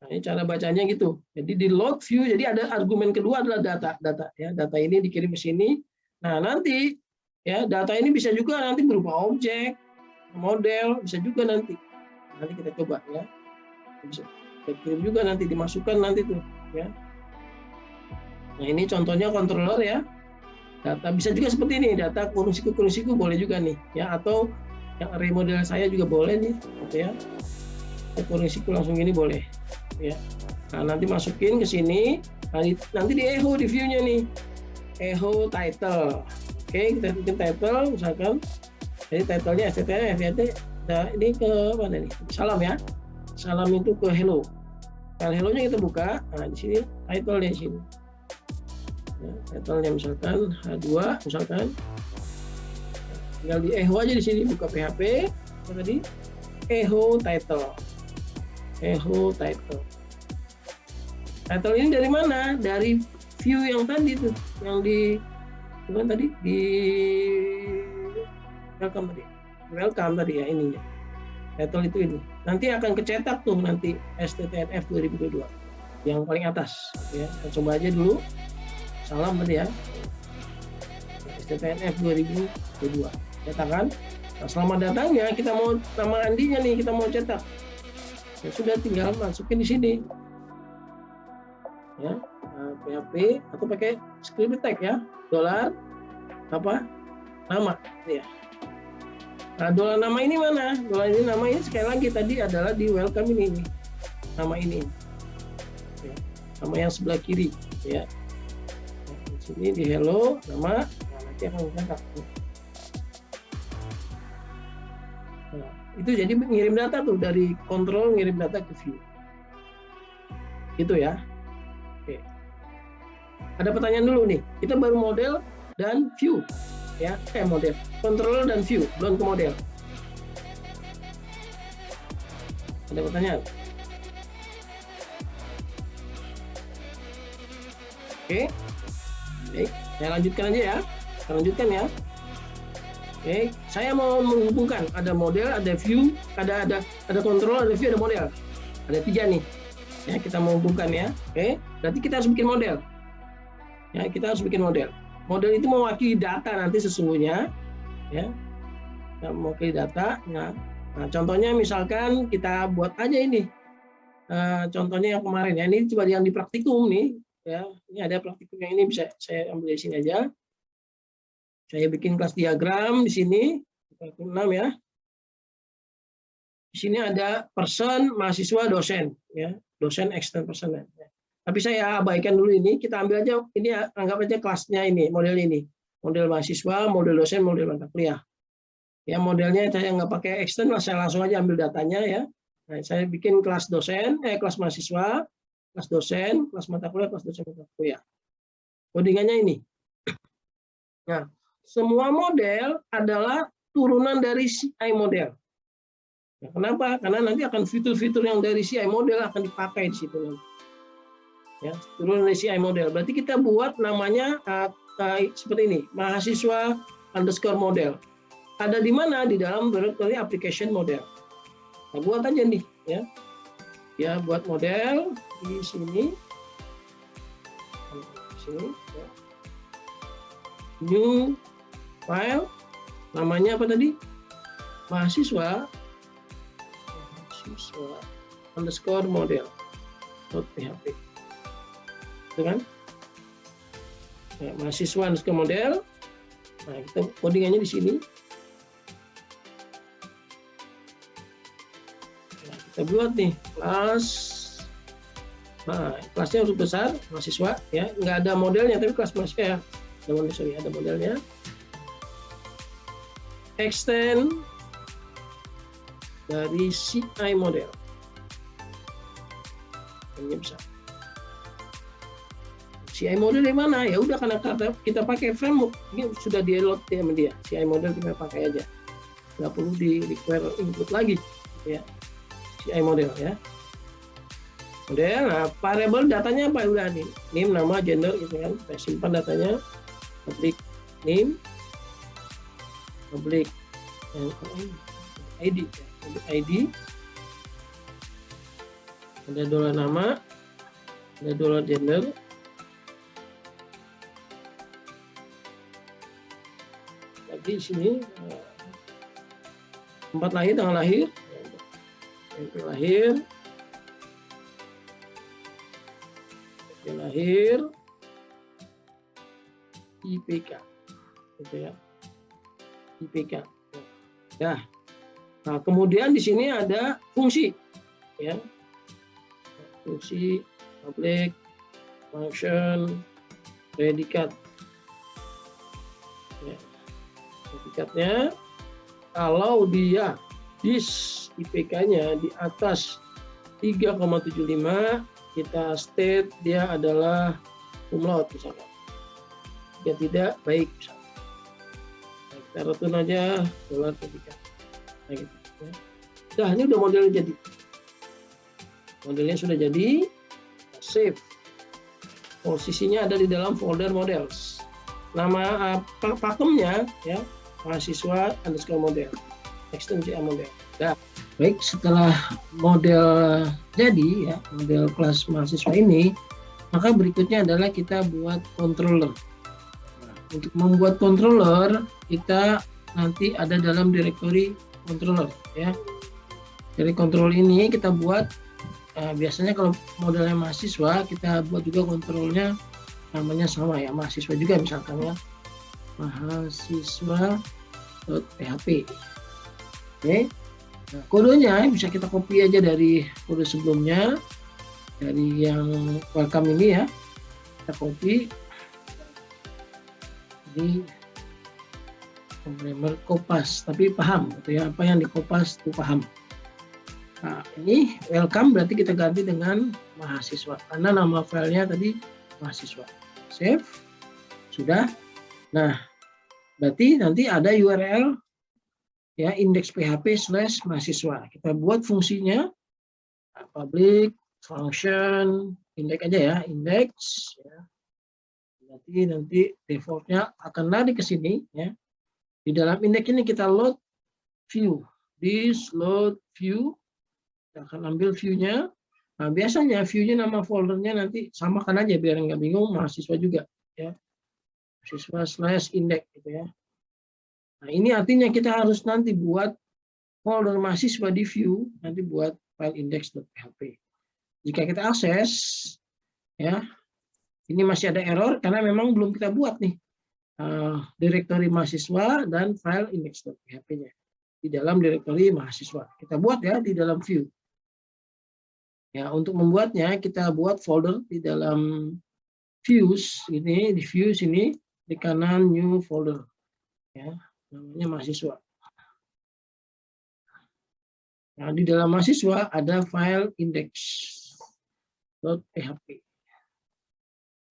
Nah, ini cara bacanya gitu. Jadi di load view, jadi ada argumen kedua adalah data ya. Data ini dikirim ke sini. Nah, nanti ya data ini bisa juga nanti berupa objek, model, bisa juga nanti kita coba ya, bisa kita kirim juga nanti, dimasukkan nanti tuh ya. Nah, ini contohnya controller ya, data bisa juga seperti ini, data kurung-siku boleh juga nih ya, atau yang array model saya juga boleh nih gitu ya, kurung-siku langsung ini boleh ya. Nah, nanti masukin ke sini, nanti di echo di view-nya nih, echo title. Oke, kita bikin title misalkan. Jadi title-nya STTF ya, nah, ini ke mana nih? Salam ya. Salam itu ke hello. File hello-nya kita buka. Nah, di sini title-nya di sini. Ya, title-nya misalkan H2 misalkan. Tinggal di echo aja di sini, buka PHP. Tadi echo title. Echo title. Title ini dari mana? Dari view yang tadi tuh, yang di bukan tadi di welcome tadi ya, ini ya. Title itu ini. Nanti akan kecetak tuh nanti STTNF 2022 yang paling atas ya. Kita coba aja dulu. Salam tadi ya. STTNF 2022. Cetakan. Nah, selama datangnya kita mau nama Andinya nih, kita mau cetak. Ya sudah, tinggal masukin di sini. Ya, PHP atau pakai script tag ya. $nama ya. Nah, $nama ini mana? Nama ini sekali lagi tadi adalah di welcome ini nih. Nama ini. Ya, nama yang sebelah kiri ya. Nah, di sini di hello nama, nah, nanti akan mencetak. Nah, itu jadi ngirim data tuh, dari kontrol ngirim data ke view. Gitu ya. Oke. Ada pertanyaan dulu nih. Kita baru model dan view. Ya, model, controller dan view, belum ke model. Ada pertanyaan? Oke, baik, saya lanjutkan aja ya. Saya lanjutkan ya. Oke, saya mau menghubungkan, ada model, ada view, ada controller, ada view, ada model. Ada 3 nih. Ya, kita mau hubungkan ya. Oke, berarti kita harus bikin model. Ya, kita harus bikin model. Model itu mewakili data nanti sesungguhnya, ya, mewakili data. Nah, contohnya misalkan kita buat aja ini, contohnya yang kemarin ya, ini coba yang di praktikum nih, ya, ini ada praktikum yang ini bisa saya ambil di sini aja. Saya bikin kelas diagram di sini, 6 ya. Di sini ada person, mahasiswa, dosen, ya, dosen, external person. Ya. Tapi saya abaikan dulu ini, kita ambil aja, ini anggap aja kelasnya ini, model ini. Model mahasiswa, model dosen, model mata kuliah. Ya, modelnya saya nggak pakai eksternal, saya langsung aja ambil datanya ya. Nah, saya bikin kelas dosen, kelas mahasiswa, kelas dosen, kelas mata kuliah, kelas dosen mata kuliah. Codingannya ini. Nah, semua model adalah turunan dari CI model. Nah, kenapa? Karena nanti akan fitur-fitur yang dari CI model akan dipakai di situ nanti. Ya, turun dari CI model. Berarti kita buat namanya seperti ini, mahasiswa _ model. Ada di mana? Di dalam directory application model. Nah, buat aja nih ya. Ya, buat model di sini. Ya. New file, namanya apa tadi? Mahasiswa underscore model .php. Itu kan? Ya, mahasiswa underscore model. Nah, kita codingannya di sini. Nah, kita buat nih kelas. Nah, kelasnya huruf besar, mahasiswa ya. Nggak ada modelnya, tapi kelas mahasiswa ya. Ada modelnya. Extend dari CI model. Ini bisa. CI model dari mana? Ya udah, karena kita pakai framework, ini sudah di-load ya sama dia. CI model kita pakai aja. Nggak perlu di-require input lagi ya. CI model ya. Model, nah variable datanya apa? Udah nih, name, nama, gender gitu kan. Kita simpan datanya. Public name, public ID, public ID. Ada dolar nama, ada dolar gender. Lagi sini tempat lahir, tanggal lahir, lahir, IPK, gitu ya, IPK. Ya. Nah, kemudian di sini ada fungsi, ya, fungsi public function predikat. Ya. Predikatnya kalau dia dis IPK-nya di atas 3,75, kita state dia adalah cum laude misalkan. Jika tidak, baik misalkan. Nah, kita return aja dolar predikat. Nah, gitu, ya. Nah, ini udah modelnya jadi. Modelnya sudah jadi, save. Posisinya ada di dalam folder models. Nama pakemnya ya, mahasiswa underscore model, ekstensi model. Nah, baik, setelah model jadi ya, model kelas mahasiswa ini, maka berikutnya adalah kita buat controller. Nah, untuk membuat controller, kita nanti ada dalam directory controller ya. Dari control ini kita buat, biasanya kalau modelnya mahasiswa, kita buat juga kontrolnya namanya sama ya, mahasiswa juga misalkan ya, mahasiswa.php. Oke. Nah, kodenya bisa kita copy aja dari kode sebelumnya, dari yang welcome ini ya, kita copy. Jadi programmer kopas, tapi paham gitu ya, apa yang dikopas itu paham. Nah, ini welcome berarti kita ganti dengan mahasiswa, karena nama filenya tadi mahasiswa. Save, sudah. Nah, berarti nanti ada URL ya, index.php/mahasiswa. Kita buat fungsinya public function index aja ya, index ya. Berarti nanti defaultnya akan lari ke sini ya. Di dalam index ini kita load view, this load view, kita akan ambil view-nya. Nah, biasanya view-nya nama foldernya nanti samakan aja biar nggak bingung, mahasiswa juga ya, mahasiswa/index gitu ya. Nah, ini artinya kita harus nanti buat folder mahasiswa di view, nanti buat file index.php. Jika kita akses ya, ini masih ada error karena memang belum kita buat nih direktori mahasiswa dan file index.php-nya di dalam direktori mahasiswa. Kita buat ya di dalam view. Ya, untuk membuatnya kita buat folder di dalam views ini, di views ini di kanan new folder ya, namanya mahasiswa. Nah, di dalam mahasiswa ada file index.php.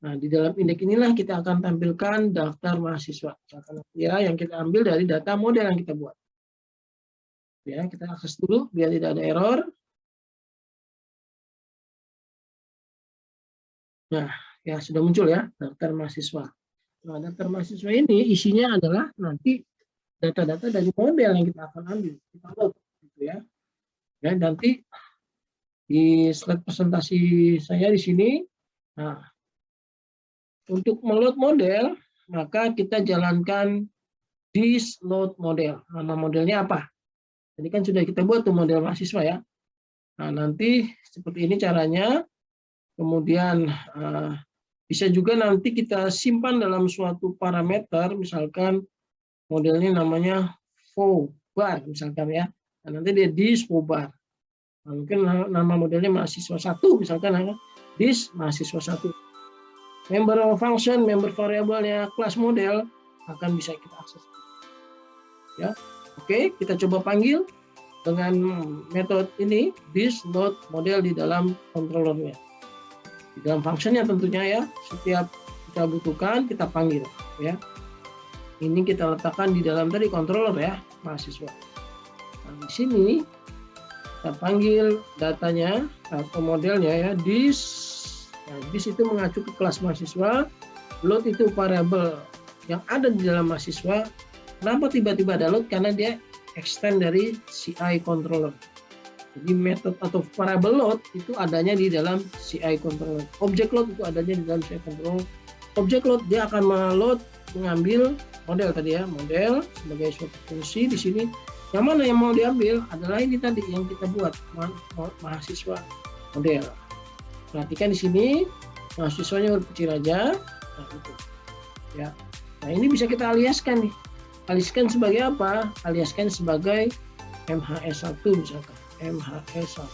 Nah, di dalam indeks inilah kita akan tampilkan daftar mahasiswa ya, yang kita ambil dari data model yang kita buat. Ya, kita akses dulu biar tidak ada error. Nah, ya sudah muncul ya daftar mahasiswa. Nah, daftar mahasiswa ini isinya adalah nanti data-data dari model yang kita akan ambil, kita load gitu ya. Ya, nanti di slide presentasi saya di sini. Nah, untuk meload model, maka kita jalankan this load model. Nama modelnya apa? Jadi kan sudah kita buat tuh model mahasiswa ya. Nah, nanti seperti ini caranya. Kemudian bisa juga nanti kita simpan dalam suatu parameter, misalkan modelnya namanya foo bar misalkan ya. Nah, nanti dia this foo bar. Nah, mungkin nama modelnya mahasiswa 1 misalkan this mahasiswa 1. Member function, member variabelnya kelas model akan bisa kita akses. Ya. Oke, kita coba panggil dengan metode ini this load model di dalam controllernya. Di dalam functionnya tentunya ya, setiap kita butuhkan kita panggil ya. Ini kita letakkan di dalam tadi controller ya, mahasiswa. Nah, di sini kita panggil datanya atau modelnya ya, this. Nah, this itu mengacu ke kelas mahasiswa, load itu variabel yang ada di dalam mahasiswa. Kenapa tiba-tiba ada load? Karena dia extend dari CI controller. Jadi metode atau variabel load itu adanya di dalam CI controller. Object load itu adanya di dalam CI controller. Object load dia akan mengambil model tadi ya, model sebagai suatu fungsi di sini. Yang mana yang mau diambil adalah ini tadi yang kita buat mahasiswa model. Perhatikan di sini mahasiswanya berkecil aja. Nah, itu. Ya. Nah, ini bisa kita aliaskan nih. Aliaskan sebagai apa? Aliaskan sebagai MHS1 misalkan. MHS1.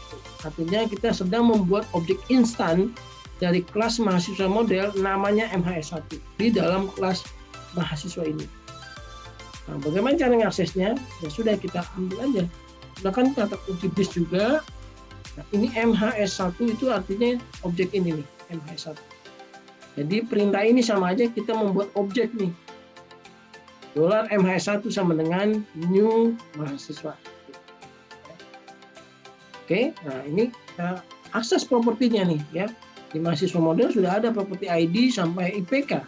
Artinya kita sedang membuat objek instan dari kelas mahasiswa model namanya MHS1 di dalam kelas mahasiswa ini. Nah, bagaimana cara mengaksesnya? Ya sudah kita ambil aja. Gunakan kata kunci this juga. Nah, ini MHS1 itu artinya objek ini nih, MHS1. Jadi perintah ini sama aja kita membuat objek nih. $MHS1 sama dengan new mahasiswa. Oke, nah ini kita akses propertinya nih ya. Di mahasiswa model sudah ada properti ID sampai IPK.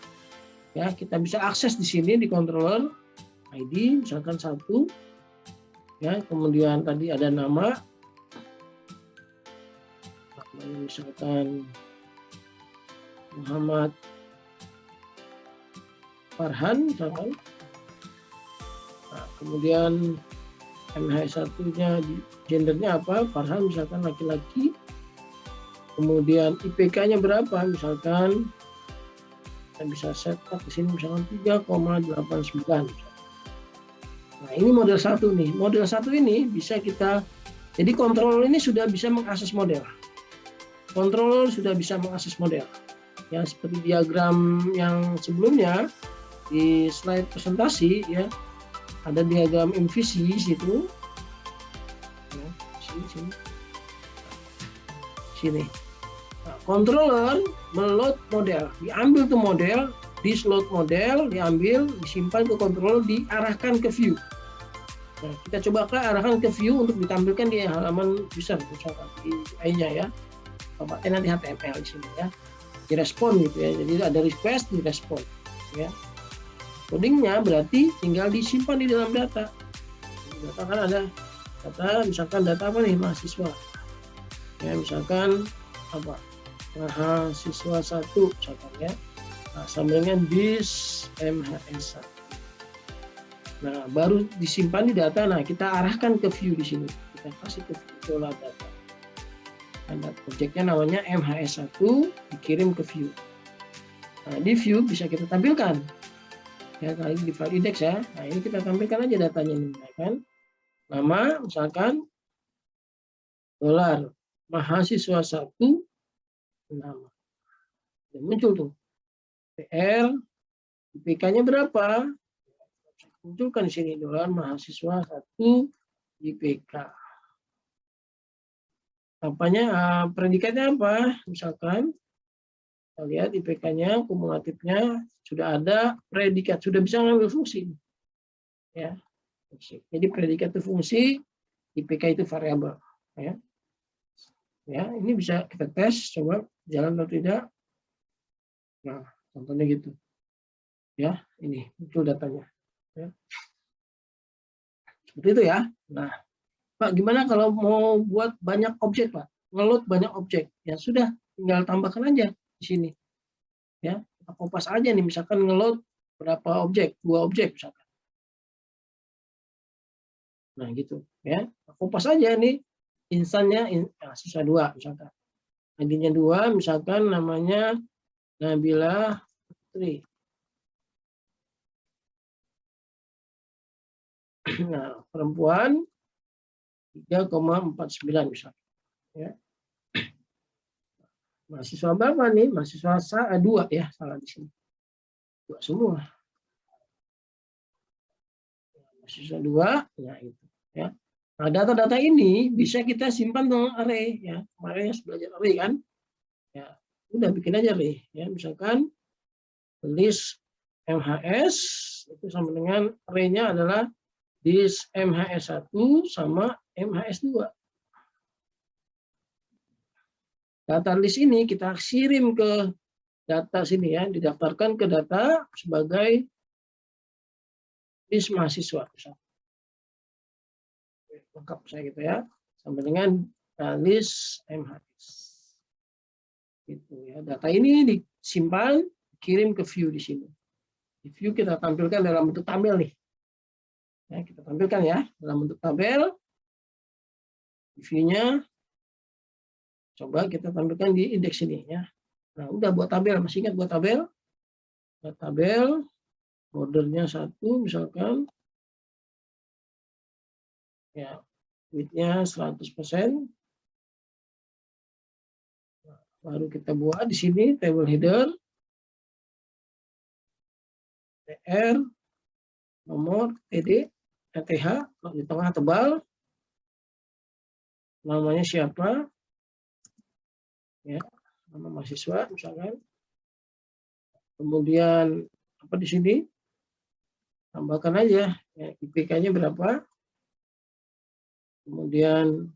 Ya, kita bisa akses di sini di controller ID misalkan 1. Ya, kemudian tadi ada nama. Misalkan Muhammad Farhan misalkan. Nah, kemudian MH1-nya gendernya apa? Farhan misalkan laki-laki. Kemudian IPK-nya berapa? Misalkan kita bisa set up di sini misalkan 3,89. Nah, ini model 1 nih. Model 1 ini bisa kita, jadi controller ini sudah bisa mengakses model. Controller sudah bisa mengakses model. Ya, seperti diagram yang sebelumnya di slide presentasi ya. Ada diagram MVC di situ. Ya, sini. Nah, controller meload model, diambil tuh model, disload model, diambil, disimpan ke controller, diarahkan ke view. Nah, kita coba arahkan ke view untuk ditampilkan di halaman user, misalkan di UI-nya ya. Pakai nanti HTML di sini ya. Direspon gitu ya. Jadi ada request, direspon ya. Codingnya berarti tinggal disimpan di dalam data. Data kan ada data, misalkan data apa nih, mahasiswa. Ya, misalkan apa? Mahasiswa 1 misalkan ya. Nah, sama dengan this MHS1. Nah, baru disimpan di data. Nah, kita arahkan ke view di sini. Kita kasih ke view data. Ada objeknya namanya MHS1, dikirim ke view. Nah, di view bisa kita tampilkan. Ya, kali di file index ya. Nah, ini kita tampilkan aja datanya nih, kan. Nama misalkan $mahasiswa 1 nama. Dan muncul tuh. PR IPK-nya berapa? Munculkan di sini $mahasiswa 1 IPK. Apanya, predikatnya apa? Misalkan kita lihat IPK-nya, kumulatifnya sudah ada predikat, sudah bisa mengambil fungsi. Ya. Jadi predikat itu fungsi, IPK itu variabel. Ya. Ya, ini bisa kita tes, coba jalan atau tidak. Nah, contohnya gitu. Ya, ini muncul datanya. Ya. Seperti itu ya. Nah, Pak, gimana kalau mau buat banyak objek, Pak? Ngeload banyak objek. Ya sudah, tinggal tambahkan aja di sini. Ya, kita kopas aja nih, misalkan ngeload berapa objek, 2 objek misalkan. Nah, gitu ya. Kopas aja nih instannya siswa 2 misalkan. ID-nya 2 misalkan namanya Nabila Putri. Nah, perempuan 3,49 misalkan. Ya. Mahasiswa berapa nih? Mahasiswa 2 ya, salah di sini. 2 semua. Mahasiswa 2, ya itu. Ya. Nah, data-data ini bisa kita simpan dalam array ya. Kemarin belajar array kan? Ya, udah bikin aja array ya. Misalkan list MHS itu sama dengan array-nya adalah list MHS1 sama MHS2. Data list ini kita kirim ke data sini ya, didaftarkan ke data sebagai list mahasiswa. Lengkap saya gitu ya, sampai dengan list MHS. Gitu ya. Data ini disimpan, kirim ke view di sini. Di view kita tampilkan dalam bentuk tabel nih. Ya, kita tampilkan ya dalam bentuk tabel. Di view-nya coba kita tampilkan di indeks ini ya. Nah, udah buat tabel, masih ingat buat tabel? Buat tabel, bordernya 1 misalkan. Ya, width-nya 100%. Baru kita buat di sini table header, TR, nomor, TD, TH, di tengah tebal, namanya siapa, ya, nama mahasiswa misalkan. Kemudian apa di sini? Tambahkan aja, ya, IPK-nya berapa. Kemudian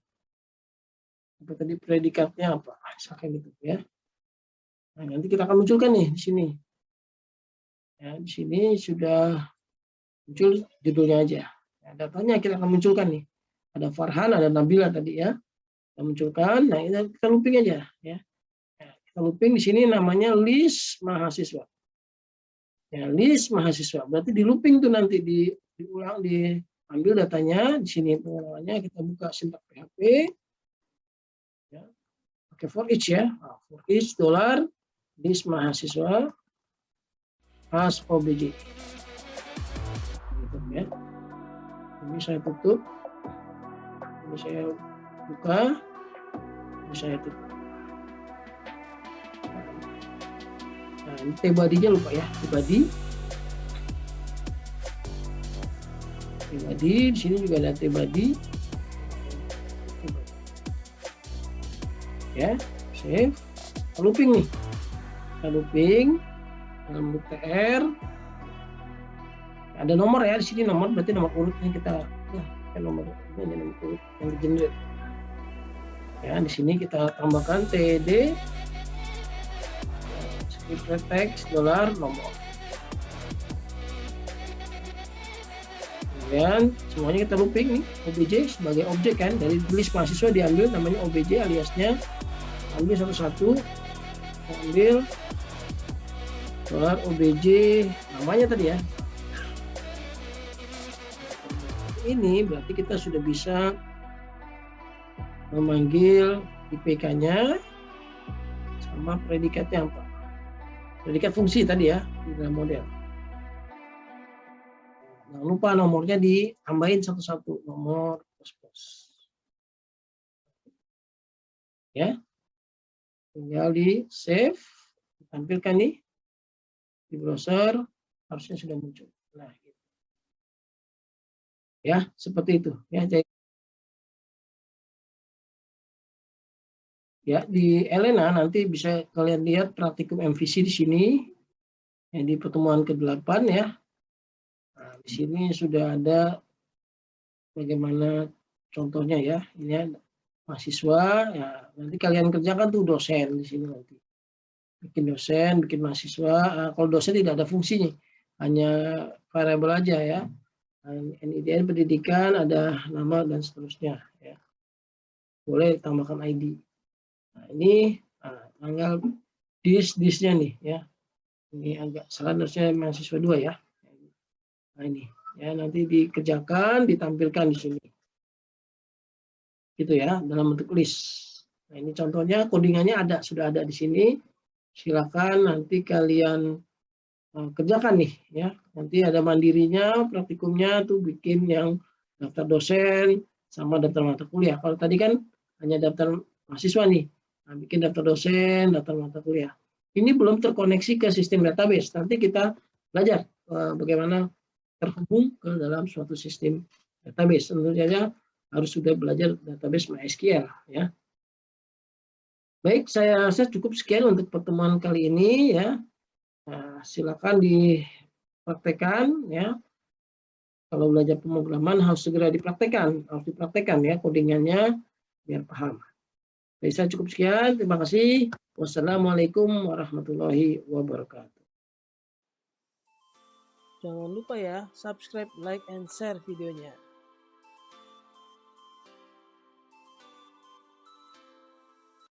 apa tadi predikatnya apa, misalkan gitu ya. Nah, nanti kita akan munculkan nih di sini. Ya, di sini sudah muncul judulnya aja. Ya, datanya kita akan munculkan nih. Ada Farhan, ada Nabila tadi ya. Kita munculkan. Nah, ini kita looping aja ya. Ya, kita looping di sini namanya list mahasiswa. Ya, list mahasiswa. Berarti di looping tuh nanti diulang, diambil datanya di sini pengulangannya, kita buka sintak PHP. Ya. Pakai for each ya. Nah, for each dollar list mahasiswa as OBJ. Gitu ya. Ini saya tutup. Ini saya buka. Ini saya tutup. Nah, ini T-body-nya lupa ya. T-body. T-body. Di sini juga ada T-body. Ya, save. Looping nih. Kita looping. Dalam TR. Ada nomor ya di sini, nomor berarti nomor urutnya kita nomor urut yang di generate. Ya, di sini kita tambahkan TD script text $ nomor. Kemudian semuanya kita looping nih, OBJ sebagai objek kan, dari list mahasiswa diambil namanya OBJ aliasnya, ambil satu-satu, ambil $OBJ namanya tadi ya. Ini berarti kita sudah bisa memanggil IPK-nya sama predikatnya apa? Predikat fungsi tadi ya di dalam model. Jangan lupa nomornya ditambahin satu-satu, nomor pos-pos. Ya, tinggal di save, ditampilkan nih di browser, harusnya sudah muncul. Nah, gitu. Ya, seperti itu. Ya, jadi ya di Elena nanti bisa kalian lihat praktikum MVC di sini ya, di pertemuan ke-8 ya. Nah, di sini sudah ada bagaimana contohnya ya. Ini mahasiswa ya, nanti kalian kerjakan tuh dosen di sini nanti. Bikin dosen, bikin mahasiswa. Nah, kalau dosen tidak ada fungsinya, hanya variabel aja ya. NIDN pendidikan, ada nama dan seterusnya. Ya. Boleh tambahkan ID. Nah, ini tanggal disnya nih ya. Ini agak salah, harusnya mahasiswa 2 ya. Nah ini ya, nanti dikerjakan, ditampilkan di sini. Gitu ya, dalam bentuk list. Nah, ini contohnya codingannya sudah ada di sini. Silakan nanti kalian kerjakan nih ya. Nanti ada mandirinya, praktikumnya tuh bikin yang daftar dosen sama daftar mata kuliah. Kalau tadi kan hanya daftar mahasiswa nih. Nah, bikin daftar dosen, daftar mata kuliah. Ini belum terkoneksi ke sistem database. Nanti kita belajar bagaimana terhubung ke dalam suatu sistem database. Tentu saja harus sudah belajar database MySQL ya. Baik, saya rasa cukup sekian untuk pertemuan kali ini ya. Nah, silakan dipraktekkan ya. Kalau belajar pemrograman harus segera dipraktekkan ya codingannya biar paham. Baik, saya cukup sekian. Terima kasih. Wassalamualaikum warahmatullahi wabarakatuh. Jangan lupa ya, subscribe, like, and share videonya.